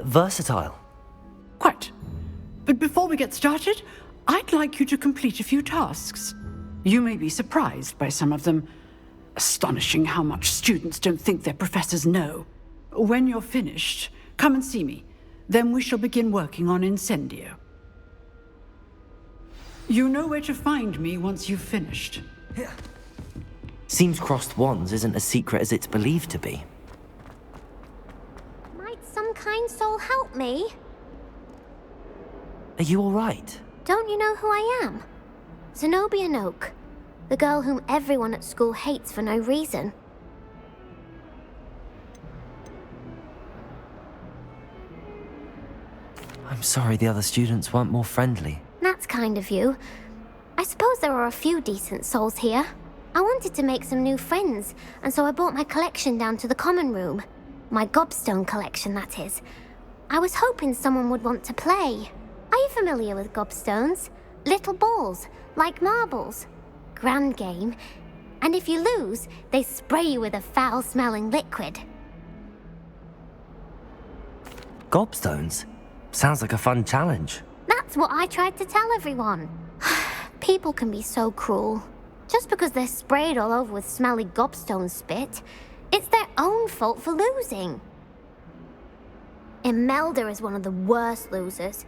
versatile. Quite. But before we get started, I'd like you to complete a few tasks. You may be surprised by some of them. Astonishing how much students don't think their professors know. When you're finished, come and see me. Then we shall begin working on Incendio. You know where to find me once you've finished. Seems crossed wands isn't as secret as it's believed to be. Might some kind soul help me? Are you alright? Don't you know who I am? Zenobia Noak, the girl whom everyone at school hates for no reason. I'm sorry the other students weren't more friendly. That's kind of you. I suppose there are a few decent souls here. I wanted to make some new friends, and so I brought my collection down to the common room. My gobstone collection, that is. I was hoping someone would want to play. Are you familiar with gobstones? Little balls, like marbles. Grand game. And if you lose, they spray you with a foul-smelling liquid. Gobstones? Sounds like a fun challenge. That's what I tried to tell everyone. People can be so cruel. Just because they're sprayed all over with smelly gobstone spit, it's their own fault for losing. Imelda is one of the worst losers.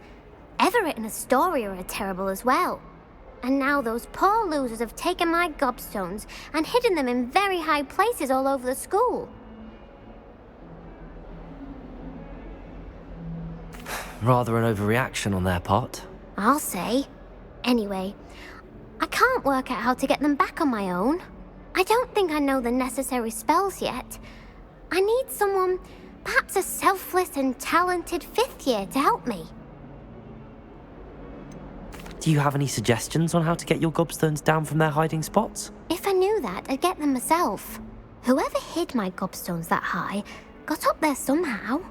Everett and Astoria are terrible as well. And now those poor losers have taken my gobstones and hidden them in very high places all over the school. Rather an overreaction on their part. I'll say. Anyway, I can't work out how to get them back on my own. I don't think I know the necessary spells yet. I need someone, perhaps a selfless and talented fifth year to help me. Do you have any suggestions on how to get your gobstones down from their hiding spots? If I knew that, I'd get them myself. Whoever hid my gobstones that high got up there somehow.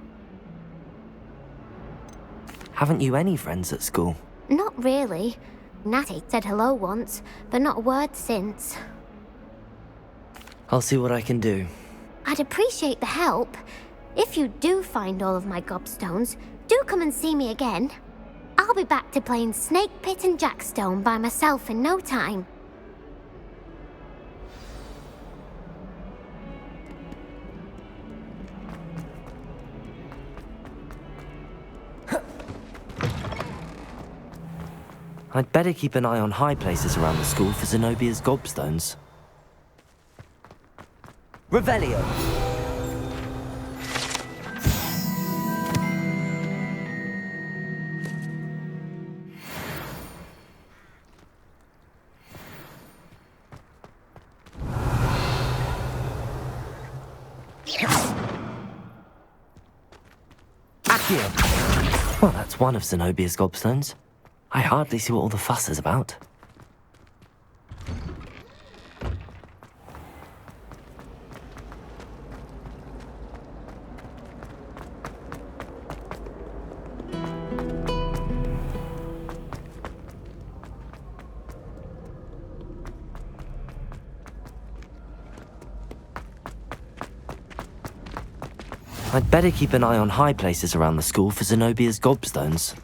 Haven't you any friends at school? Not really. Natty said hello once, but not a word since. I'll see what I can do. I'd appreciate the help. If you do find all of my gobstones, do come and see me again. I'll be back to playing Snake Pit and Jackstone by myself in no time. I'd better keep an eye on high places around the school for Zenobia's gobstones. Revelio! Well, that's one of Zenobia's gobstones. I hardly see what all the fuss is about. I'd better keep an eye on high places around the school for Zenobia's gobstones.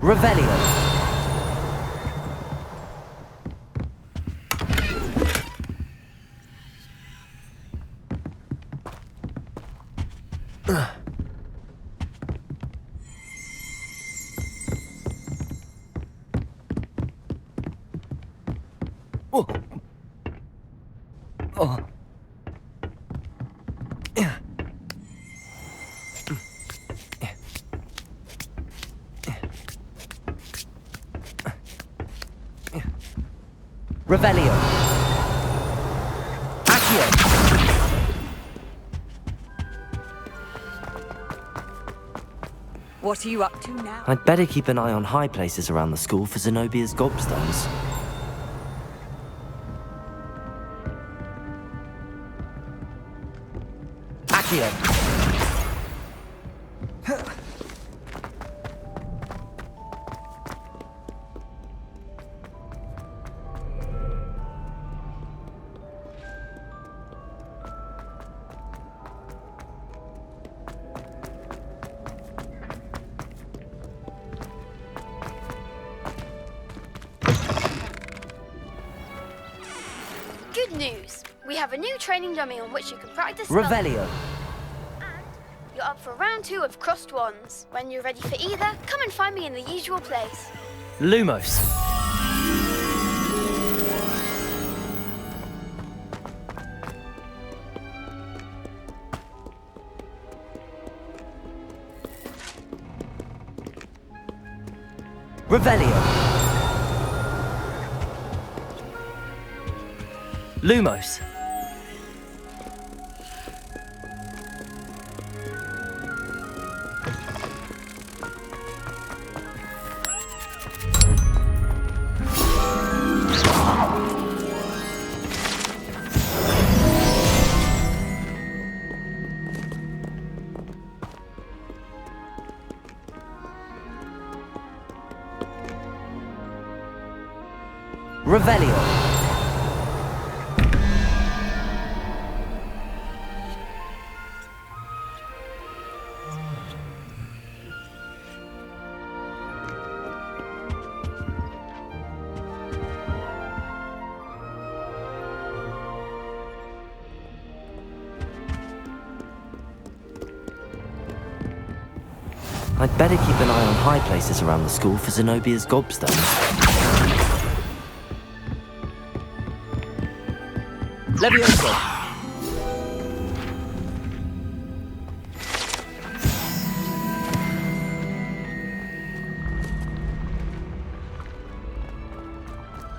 Revelio. Oh. Oh. Revelio. Accio. What are you up to now? I'd better keep an eye on high places around the school for Zenobia's gobstones. Accio. Good news. We have a new training dummy on which you can practice spells. Revelio. You're up for round 2 of Crossed Wands. When you're ready for either, come and find me in the usual place. Lumos. Revelio. Lumos. Revelio. I'd better keep an eye on high places around the school for Zenobia's gobstones. Levioso!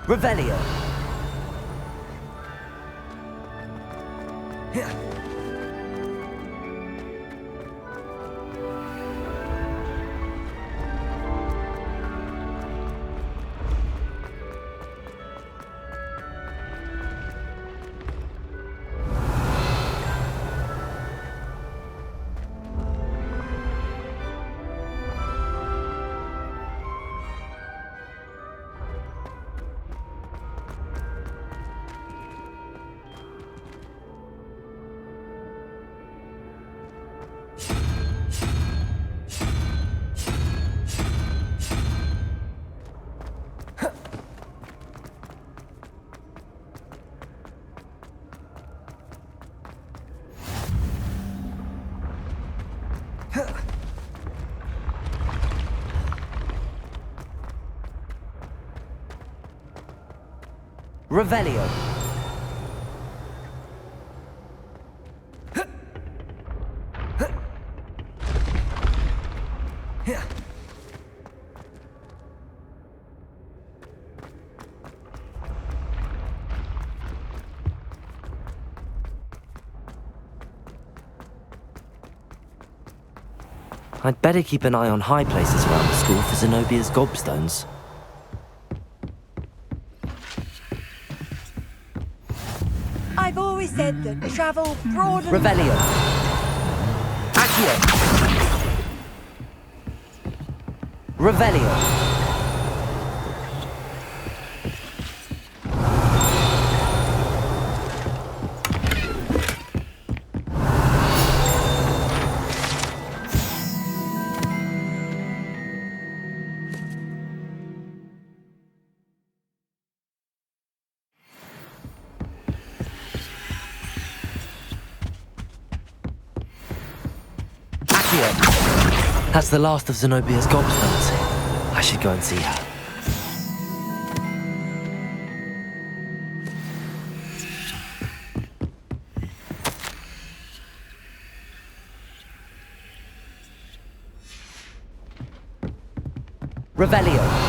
Revelio! Revelio. I'd better keep an eye on high places around the school for Zenobia's gobstones. I've always said that travel broadens... Revelio. Accio. Revelio. That's the last of Zenobia's gobstones. I should go and see her. Revelio.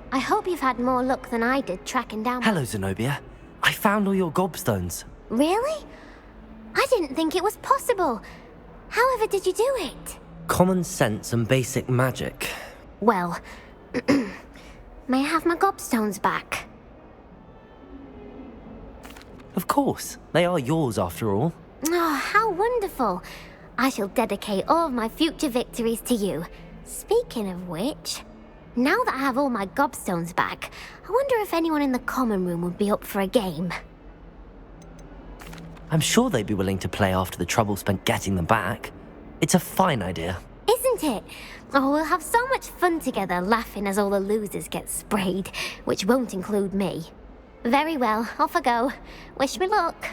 I hope you've had more luck than I did tracking down... Hello, Zenobia. I found all your gobstones. Really? I didn't think it was possible. However did you do it? Common sense and basic magic. Well, may I have my gobstones back? Of course. They are yours, after all. Oh, how wonderful. I shall dedicate all of my future victories to you. Speaking of which, now that I have all my gobstones back, I wonder if anyone in the common room would be up for a game. I'm sure they'd be willing to play after the trouble spent getting them back. It's a fine idea. Isn't it? Oh, we'll have so much fun together laughing as all the losers get sprayed, which won't include me. Very well, off I go. Wish me luck.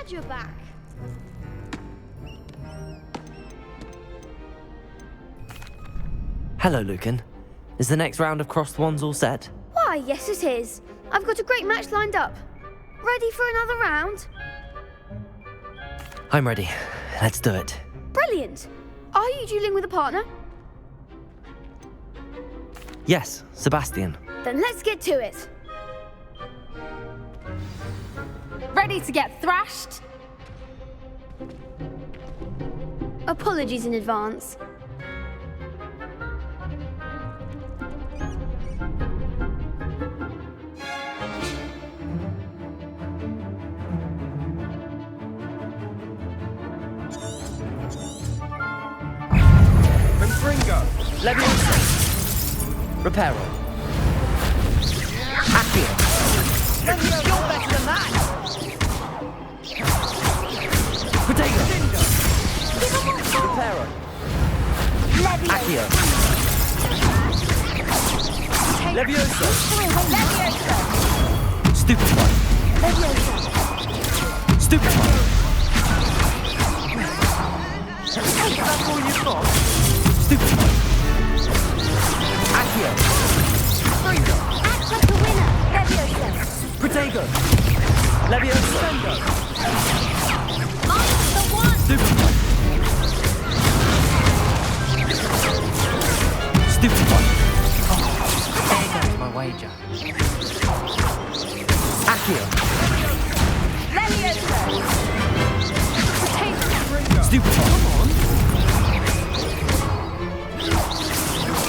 Glad you're back. Hello, Lucan. Is the next round of Crossed Wands all set? Why, yes it is. I've got a great match lined up. Ready for another round? I'm ready. Let's do it. Brilliant. Are you dueling with a partner? Yes, Sebastian. Then let's get to it. Ready to get thrashed? Apologies in advance. Confringo! Leviosa! Reparo! Accio! You're better than that! Protego! Reparo! Accio! Leviosa! Leviosa! Stupefy! Leviosa! Stupefy! That's all you've got? Stupefy! Accio! Freedom! Act like a winner! Leviosa! Protego! Leviosa! I'm the one! Stupefy! Stupefy! There goes my wager. Accio! Leviosa! Stupefy! Come on!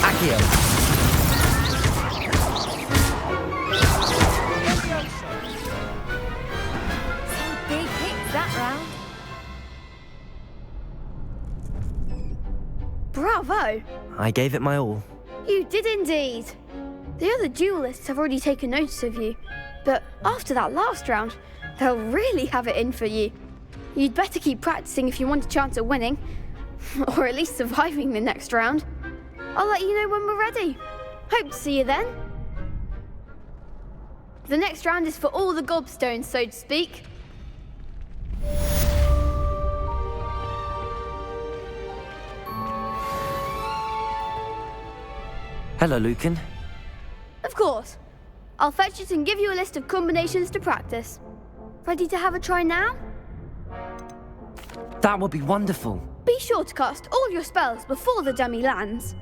Accio! Some big hits that round. Bravo! I gave it my all. You did indeed. The other duelists have already taken notice of you, but after that last round, they'll really have it in for you. You'd better keep practicing if you want a chance at winning, or at least surviving the next round. I'll let you know when we're ready. Hope to see you then. The next round is for all the gobstones, so to speak. Hello, Lucan. Of course. I'll fetch it and give you a list of combinations to practice. Ready to have a try now? That would be wonderful. Be sure to cast all your spells before the dummy lands.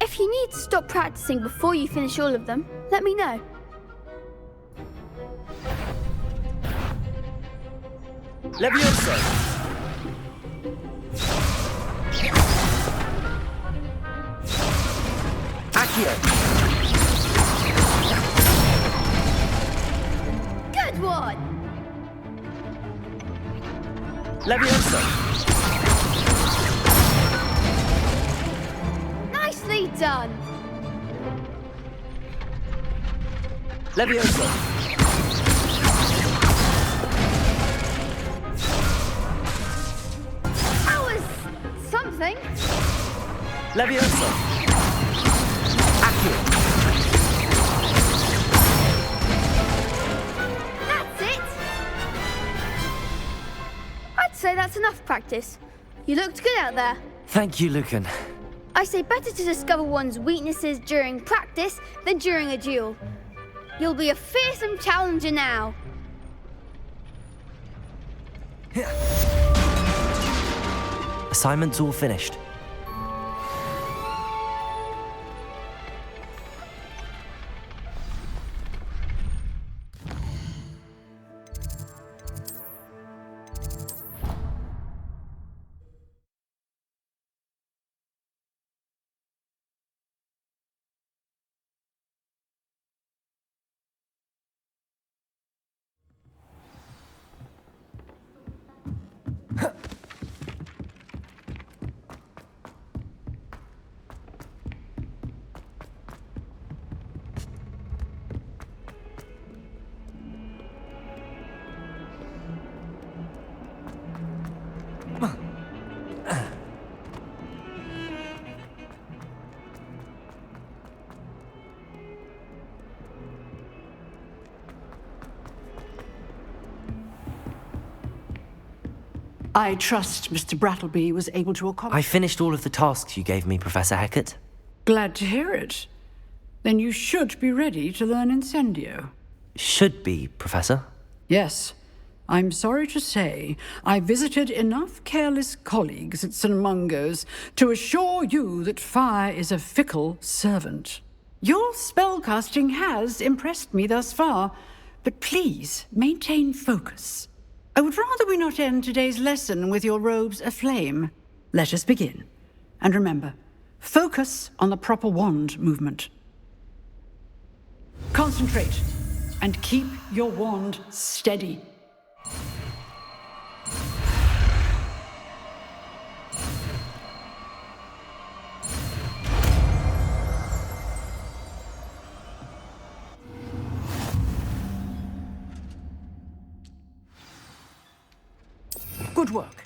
If you need to stop practicing before you finish all of them, let me know. Leviosa! Accio! Good one! Leviosa! Nicely done! Leviosa! That was something. Leviosa! Accio! That's it! I'd say that's enough practice. You looked good out there. Thank you, Lucan. I say better to discover one's weaknesses during practice than during a duel. You'll be a fearsome challenger now. Assignment's all finished. I trust Mr. Brattleby was able to accomplish. I finished all of the tasks you gave me, Professor Hecat. Glad to hear it. Then you should be ready to learn Incendio. Should be, Professor. Yes. I'm sorry to say, I visited enough careless colleagues at St. Mungo's to assure you that fire is a fickle servant. Your spellcasting has impressed me thus far, but please maintain focus. I would rather we not end today's lesson with your robes aflame. Let us begin. And remember, focus on the proper wand movement. Concentrate and keep your wand steady. Good work.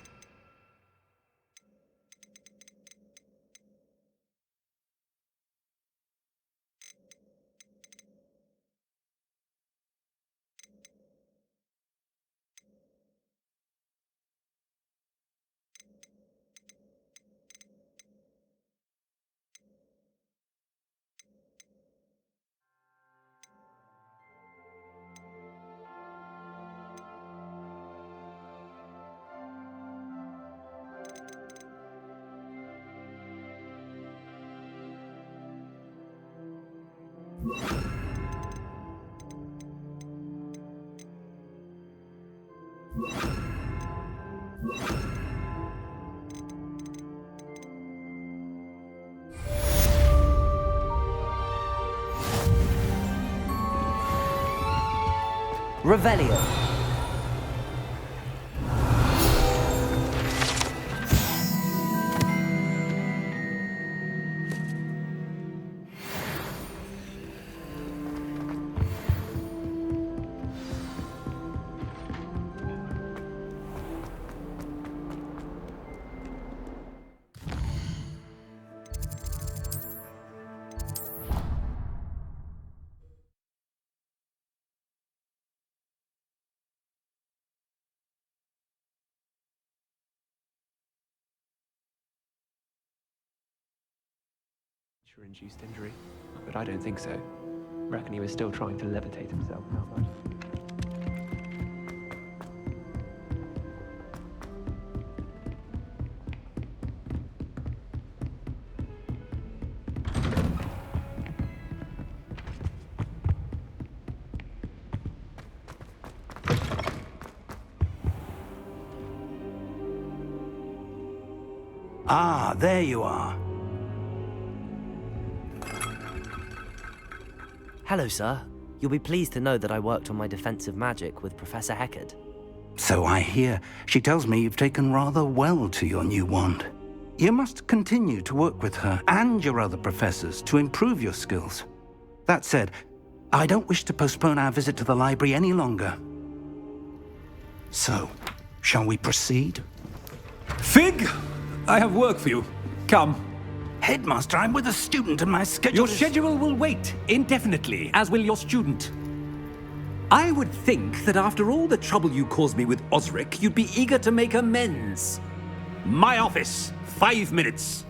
Revelio. Induced injury, but I don't think so. Reckon he was still trying to levitate himself now, bud. Ah, there you are. Hello, sir. You'll be pleased to know that I worked on my defensive magic with Professor Heckard. So I hear. She tells me you've taken rather well to your new wand. You must continue to work with her and your other professors to improve your skills. That said, I don't wish to postpone our visit to the library any longer. So, shall we proceed? Fig! I have work for you. Come. Headmaster, I'm with a student and my schedule Your schedule will wait indefinitely, as will your student. I would think that after all the trouble you caused me with Osric, you'd be eager to make amends. My office, 5 minutes.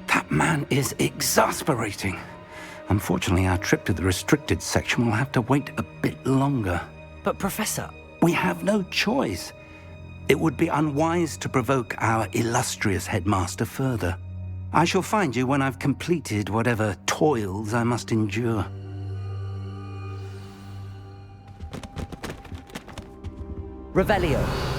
That man is exasperating. Unfortunately, our trip to the restricted section will have to wait a bit longer. But, Professor... We have no choice. It would be unwise to provoke our illustrious headmaster further. I shall find you when I've completed whatever toils I must endure. Revelio.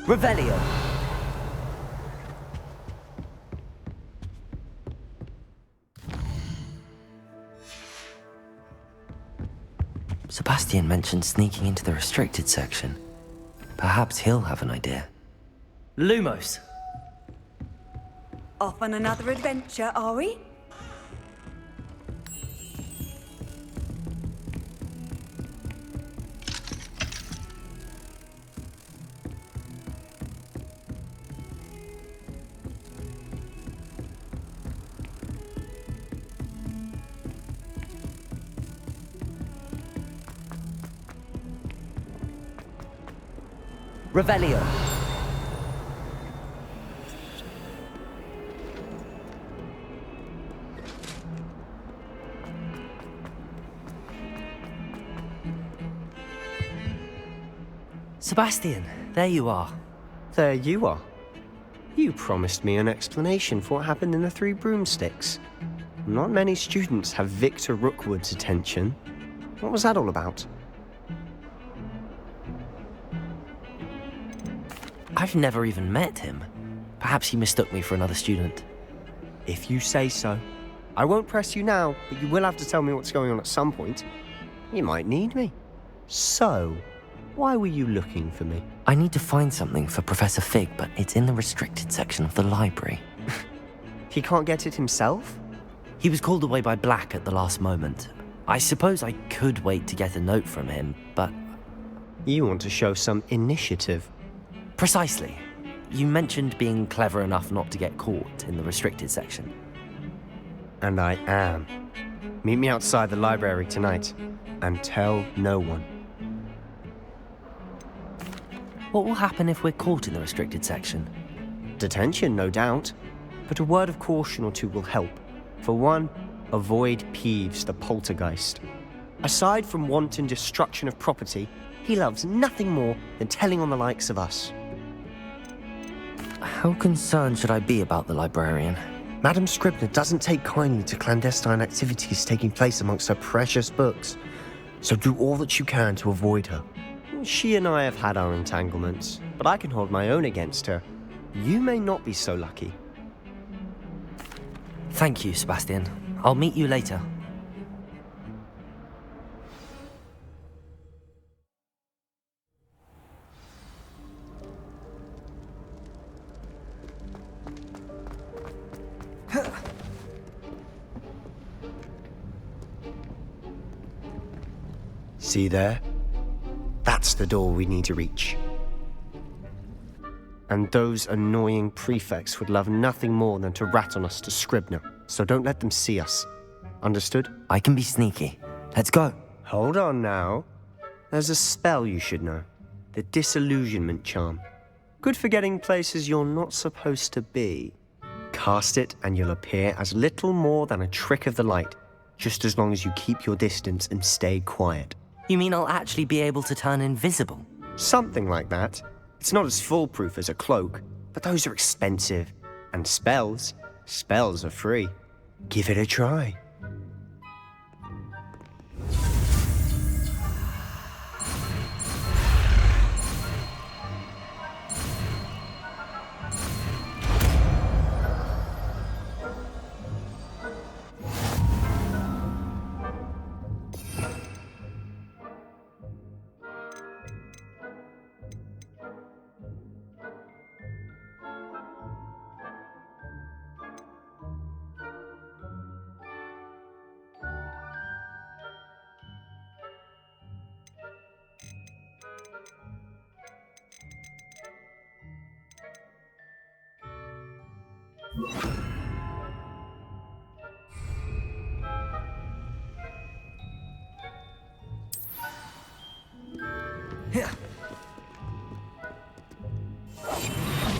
Revelio. Sebastian mentioned sneaking into the restricted section. Perhaps he'll have an idea. Lumos. Off on another adventure, are we? Revelio. Sebastian, there you are. There you are. You promised me an explanation for what happened in the Three Broomsticks. Not many students have Victor Rookwood's attention. What was that all about? I've never even met him. Perhaps he mistook me for another student. If you say so. I won't press you now, but you will have to tell me what's going on at some point. You might need me. So, Why were you looking for me? I need to find something for Professor Fig, but it's in the restricted section of the library. He can't get it himself? He was called away by Black at the last moment. I suppose I could wait to get a note from him, but... You want to show some initiative. Precisely. You mentioned being clever enough not to get caught in the restricted section. And I am. Meet me outside the library tonight, and tell no one. What will happen if we're caught in the restricted section? Detention, no doubt. But a word of caution or two will help. For one, avoid Peeves the poltergeist. Aside from wanton destruction of property, he loves nothing more than telling on the likes of us. How concerned should I be about the librarian? Madam Scribner doesn't take kindly to clandestine activities taking place amongst her precious books, so do all that you can to avoid her. She and I have had our entanglements, but I can hold my own against her. You may not be so lucky. Thank you, Sebastian. I'll meet you later. See there? That's the door we need to reach. And those annoying prefects would love nothing more than to rat on us to Scribner, so don't let them see us. Understood? I can be sneaky. Let's go. Hold on now. There's a spell you should know. The Disillusionment Charm. Good for getting places you're not supposed to be. Cast it and you'll appear as little more than a trick of the light, just as long as you keep your distance and stay quiet. You mean I'll actually be able to turn invisible? Something like that. It's not as foolproof as a cloak, but those are expensive. And spells are free. Give it a try.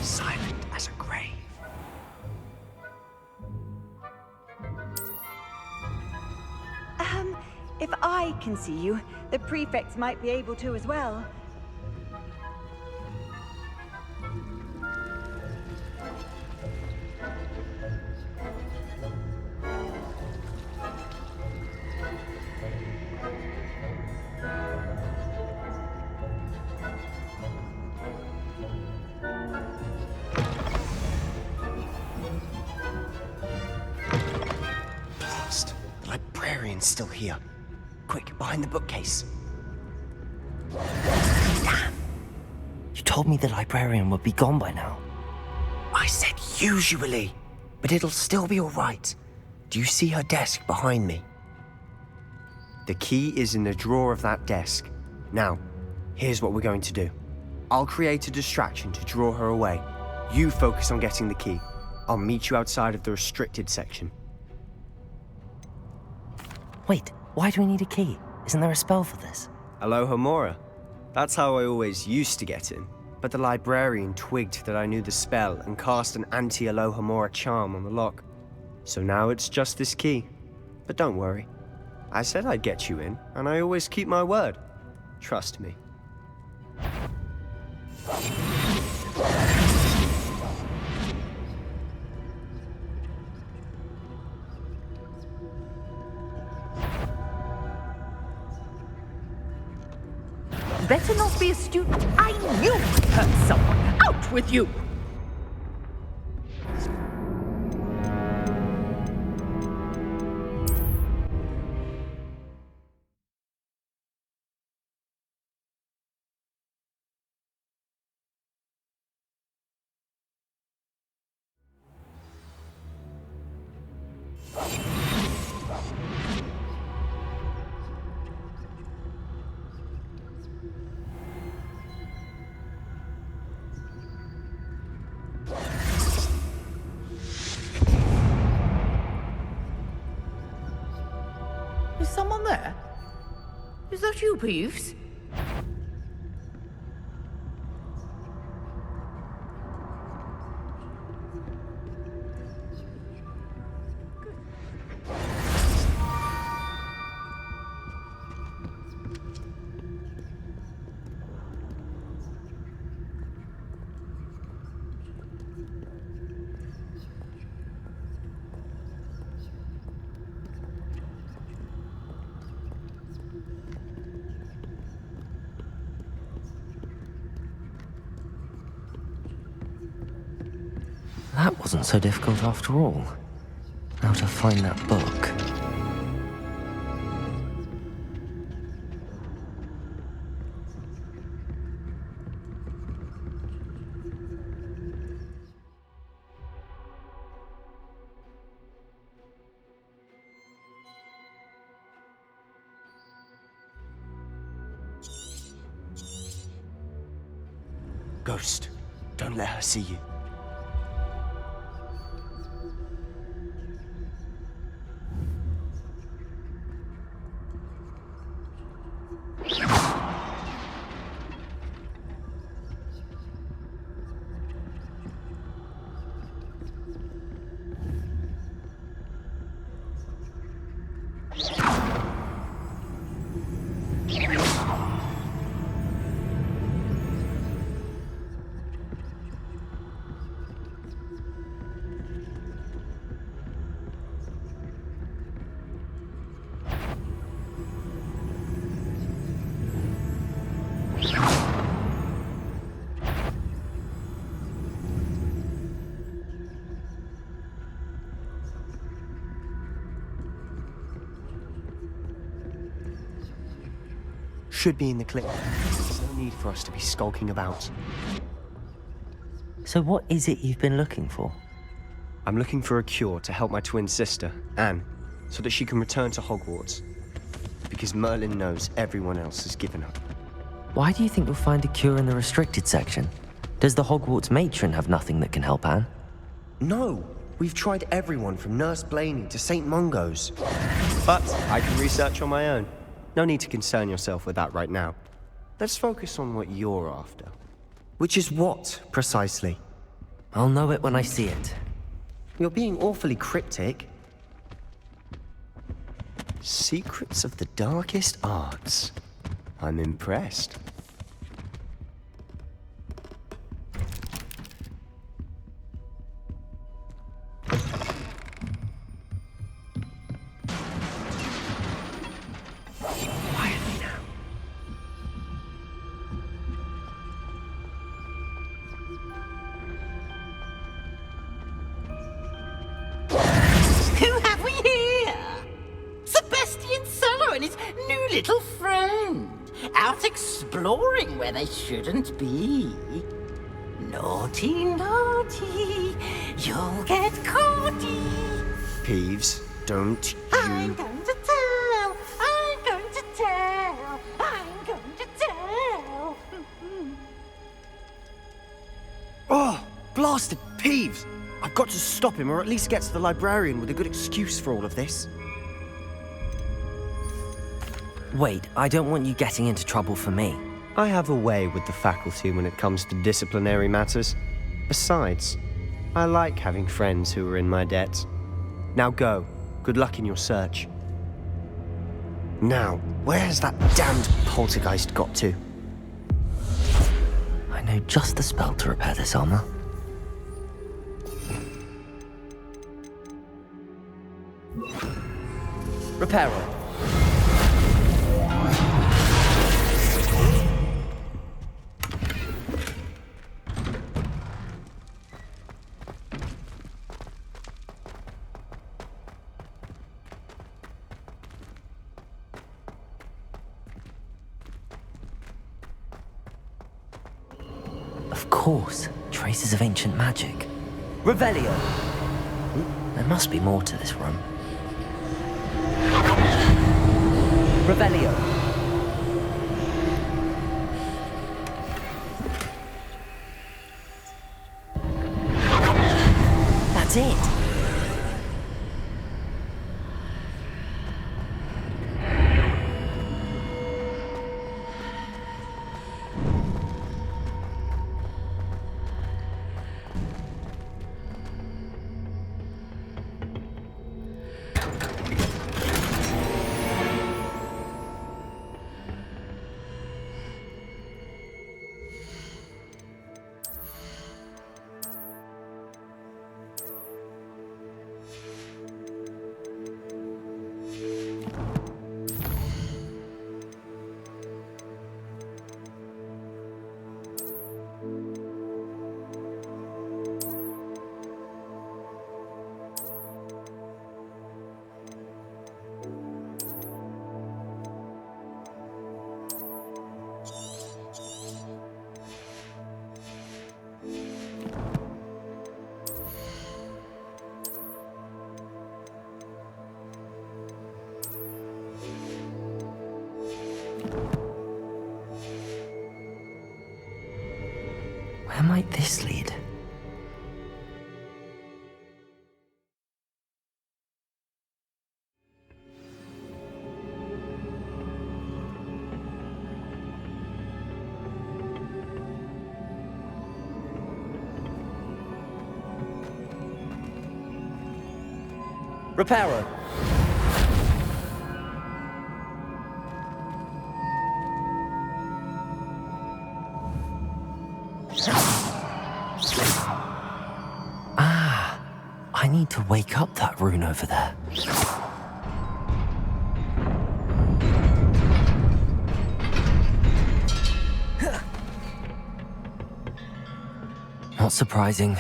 Silent as a grave. If I can see you, the prefects might be able to as well. Blast! The librarian's still here. Quick, behind the bookcase. Damn! You told me the librarian would be gone by now. I said usually, but it'll still be all right. Do you see her desk behind me? The key is in the drawer of that desk. Now, here's what we're going to do. I'll create a distraction to draw her away. You focus on getting the key. I'll meet you outside of the restricted section. Wait, why do we need a key? Isn't there a spell for this? Aloha Mora. That's how I always used to get in. But the librarian twigged that I knew the spell and cast an anti-Aloha Mora charm on the lock. So now it's just this key. But don't worry. I said I'd get you in, and I always keep my word. Trust me. Better not be a student. I knew I'd hurt someone. Out with you! someone there? Is that you, Peeves? That wasn't so difficult after all. Now to find that book. Ghost, don't let her see you. Should be in the clip. There's no need for us to be skulking about. So what is it you've been looking for? I'm looking for a cure to help my twin sister, Anne, so that she can return to Hogwarts. Because Merlin knows everyone else has given up. Why do you think you'll find a cure in the restricted section? Does the Hogwarts matron have nothing that can help Anne? No! We've tried everyone from Nurse Blaney to St. Mungo's. But I can research on my own. No need to concern yourself with that right now. Let's focus on what you're after. Which is what, precisely? I'll know it when I see it. You're being awfully cryptic. Secrets of the darkest arts. I'm impressed. Little friend, out exploring where they shouldn't be. Naughty, naughty, you'll get caughty. Peeves, don't you... I'm going to tell, I'm going to tell, I'm going to tell. Oh, blasted Peeves! I've got to stop him, or at least get to the librarian with a good excuse for all of this. Wait, I don't want you getting into trouble for me. I have a way with the faculty when it comes to disciplinary matters. Besides, I like having friends who are in my debt. Now go. Good luck in your search. Now, where's that damned poltergeist got to? I know just the spell to repair this armor. Repairer. Of course, traces of ancient magic. Revelio! There must be more to this room. Revelio! That's it! might this lead? Reparo. Ah, I need to wake up that rune over there. Not surprising.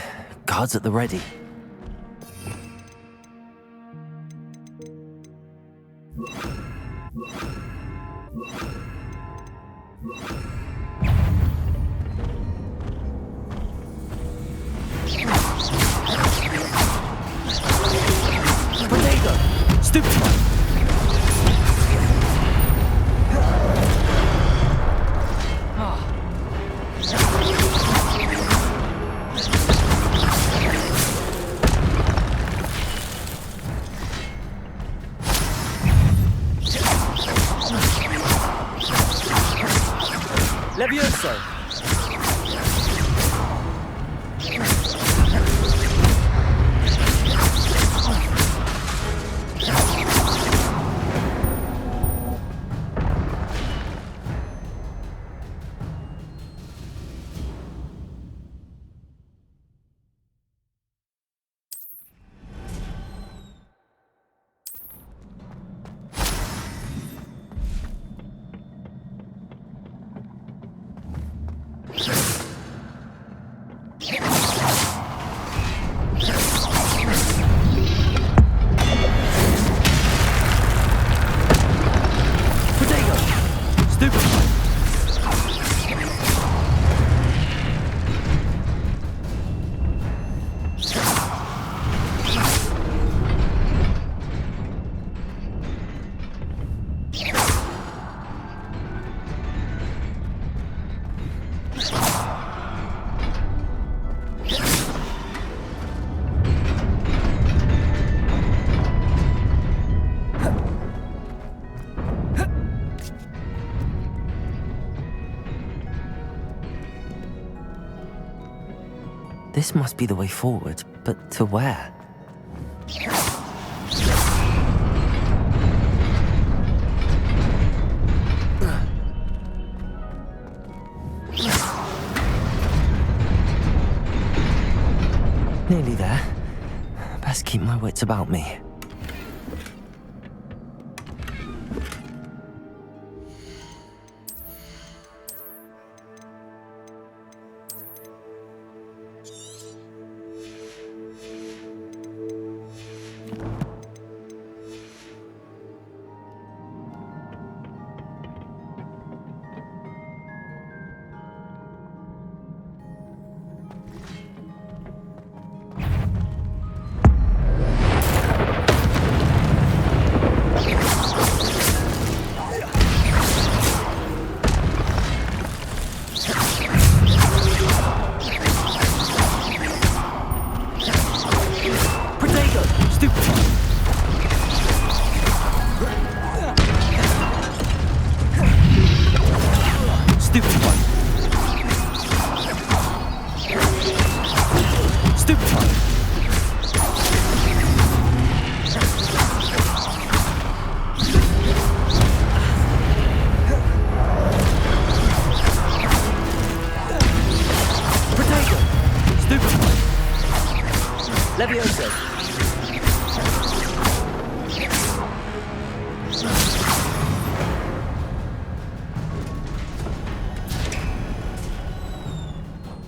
Guards at the ready. Levioso. This must be the way forward, but to where? Nearly there. Best keep my wits about me. Levioso.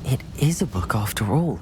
It is a book after all.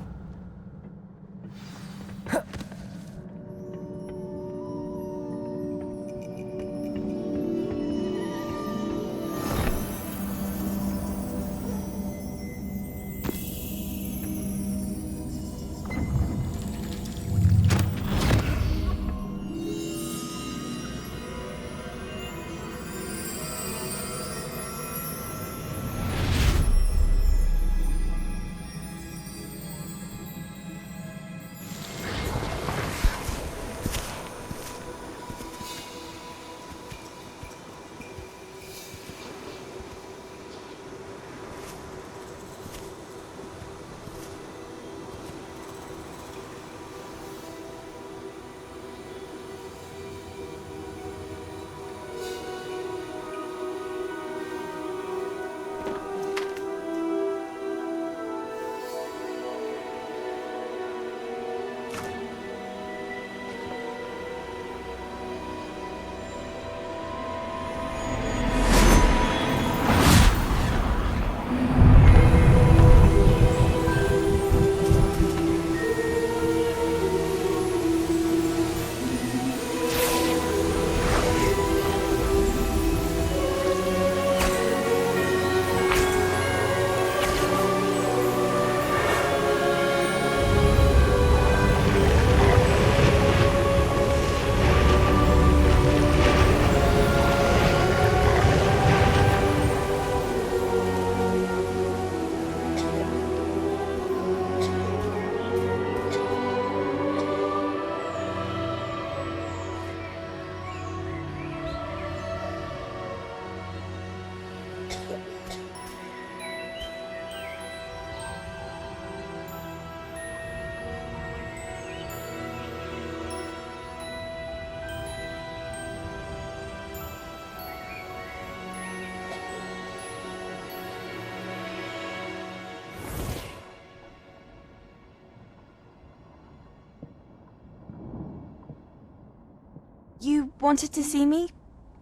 You wanted to see me?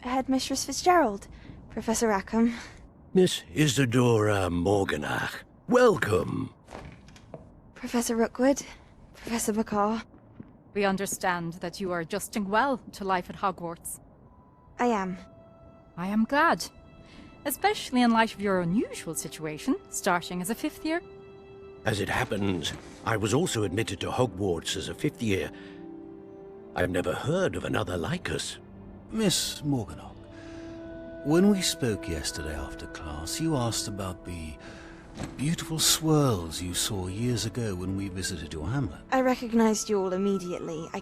Headmistress Fitzgerald, Professor Rackham. Miss Isadora Morganach, welcome. Professor Rookwood, Professor McCaw. We understand that you are adjusting well to life at Hogwarts. I am. I am glad. Especially in light of your unusual situation, starting as a 5th year. As it happens, I was also admitted to Hogwarts as a 5th year. I've never heard of another like us. Miss Morganach, when we spoke yesterday after class, you asked about the beautiful swirls you saw years ago when we visited your hamlet. I recognized you all immediately. I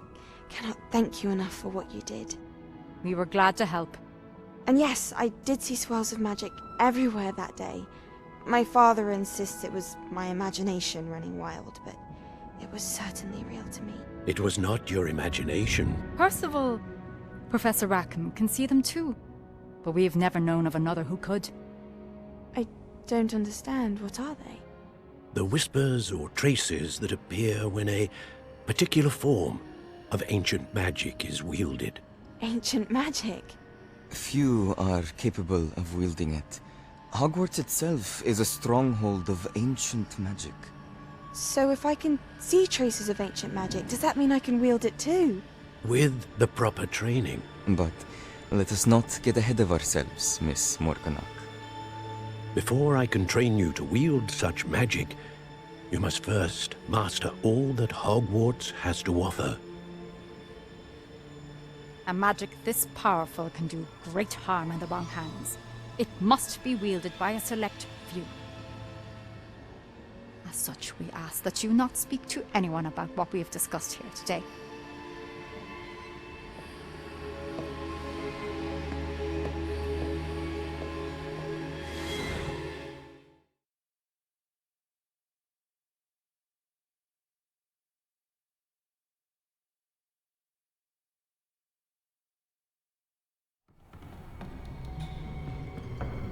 cannot thank you enough for what you did. We were glad to help. And yes, I did see swirls of magic everywhere that day. My father insists it was my imagination running wild, but it was certainly real to me. It was not your imagination. Percival, Professor Rackham can see them too. But we have never known of another who could. I don't understand. What are they? The whispers or traces that appear when a particular form of ancient magic is wielded. Ancient magic? Few are capable of wielding it. Hogwarts itself is a stronghold of ancient magic. So if I can see traces of ancient magic, does that mean I can wield it too? With the proper training. But let us not get ahead of ourselves, Miss Morganach. Before I can train you to wield such magic, you must first master all that Hogwarts has to offer. A magic this powerful can do great harm in the wrong hands. It must be wielded by a select few. As such, we ask that you not speak to anyone about what we have discussed here today.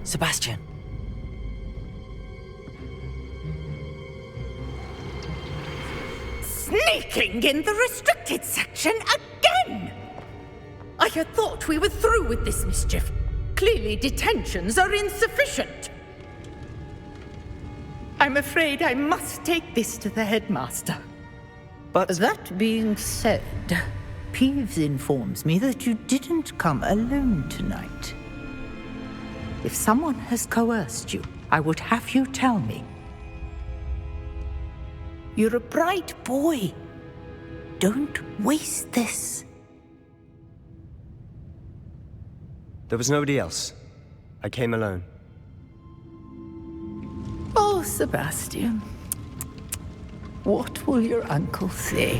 Sebastian. Sneaking in the restricted section again! I had thought we were through with this mischief. Clearly detentions are insufficient. I'm afraid I must take this to the headmaster. But that being said, Peeves informs me that you didn't come alone tonight. If someone has coerced you, I would have you tell me. You're a bright boy. Don't waste this. There was nobody else. I came alone. Oh, Sebastian. What will your uncle say?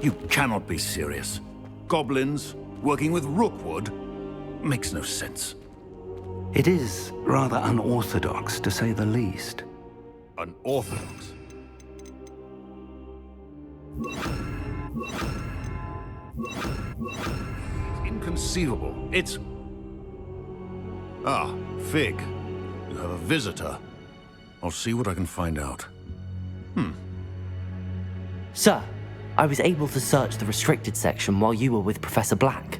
You cannot be serious. Goblins working with Rookwood makes no sense. It is rather unorthodox, to say the least. Unorthodox? inconceivable. It's... Ah, Fig. You have a visitor. I'll see what I can find out. Sir, I was able to search the restricted section while you were with Professor Black.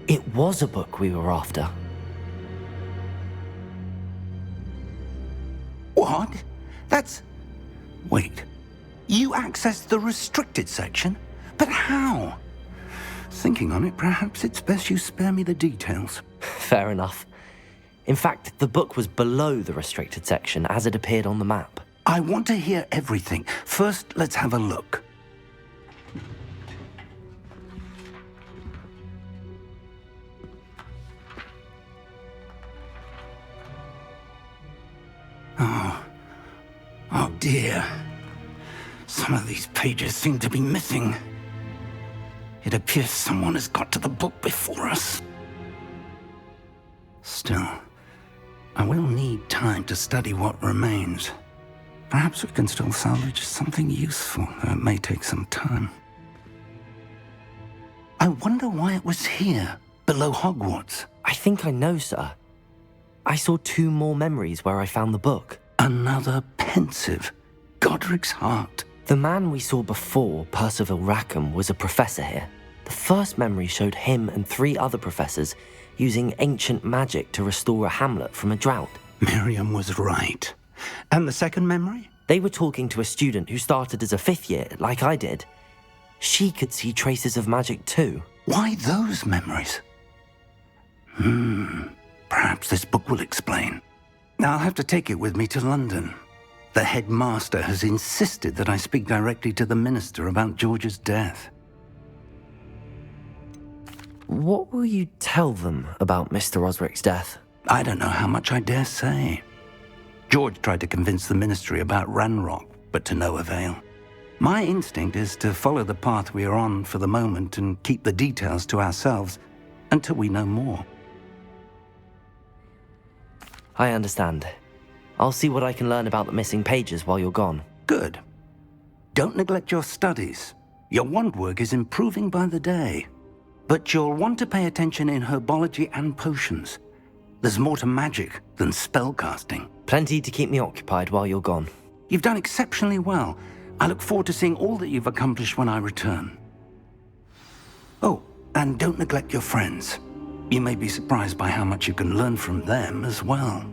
It was a book we were after. What? That's... Wait. You accessed the restricted section? But how? Thinking on it, perhaps it's best you spare me the details. Fair enough. In fact, the book was below the restricted section as it appeared on the map. I want to hear everything. First, let's have a look. Oh dear. Some of these pages seem to be missing. It appears someone has got to the book before us. Still, I will need time to study what remains. Perhaps we can still salvage something useful, though it may take some time. I wonder why it was here, below Hogwarts. I think I know, sir. I saw 2 more memories where I found the book. Another pensive. Godric's heart. The man we saw before, Percival Rackham, was a professor here. The first memory showed him and 3 other professors using ancient magic to restore a hamlet from a drought. Miriam was right. And the second memory? They were talking to a student who started as a 5th year, like I did. She could see traces of magic too. Why those memories? Perhaps this book will explain. I'll have to take it with me to London. The headmaster has insisted that I speak directly to the minister about George's death. What will you tell them about Mr. Osric's death? I don't know how much I dare say. George tried to convince the ministry about Ranrock, but to no avail. My instinct is to follow the path we are on for the moment and keep the details to ourselves until we know more. I understand. I'll see what I can learn about the missing pages while you're gone. Good. Don't neglect your studies. Your wand work is improving by the day. But you'll want to pay attention in herbology and potions. There's more to magic than spellcasting. Plenty to keep me occupied while you're gone. You've done exceptionally well. I look forward to seeing all that you've accomplished when I return. Oh, and don't neglect your friends. You may be surprised by how much you can learn from them as well.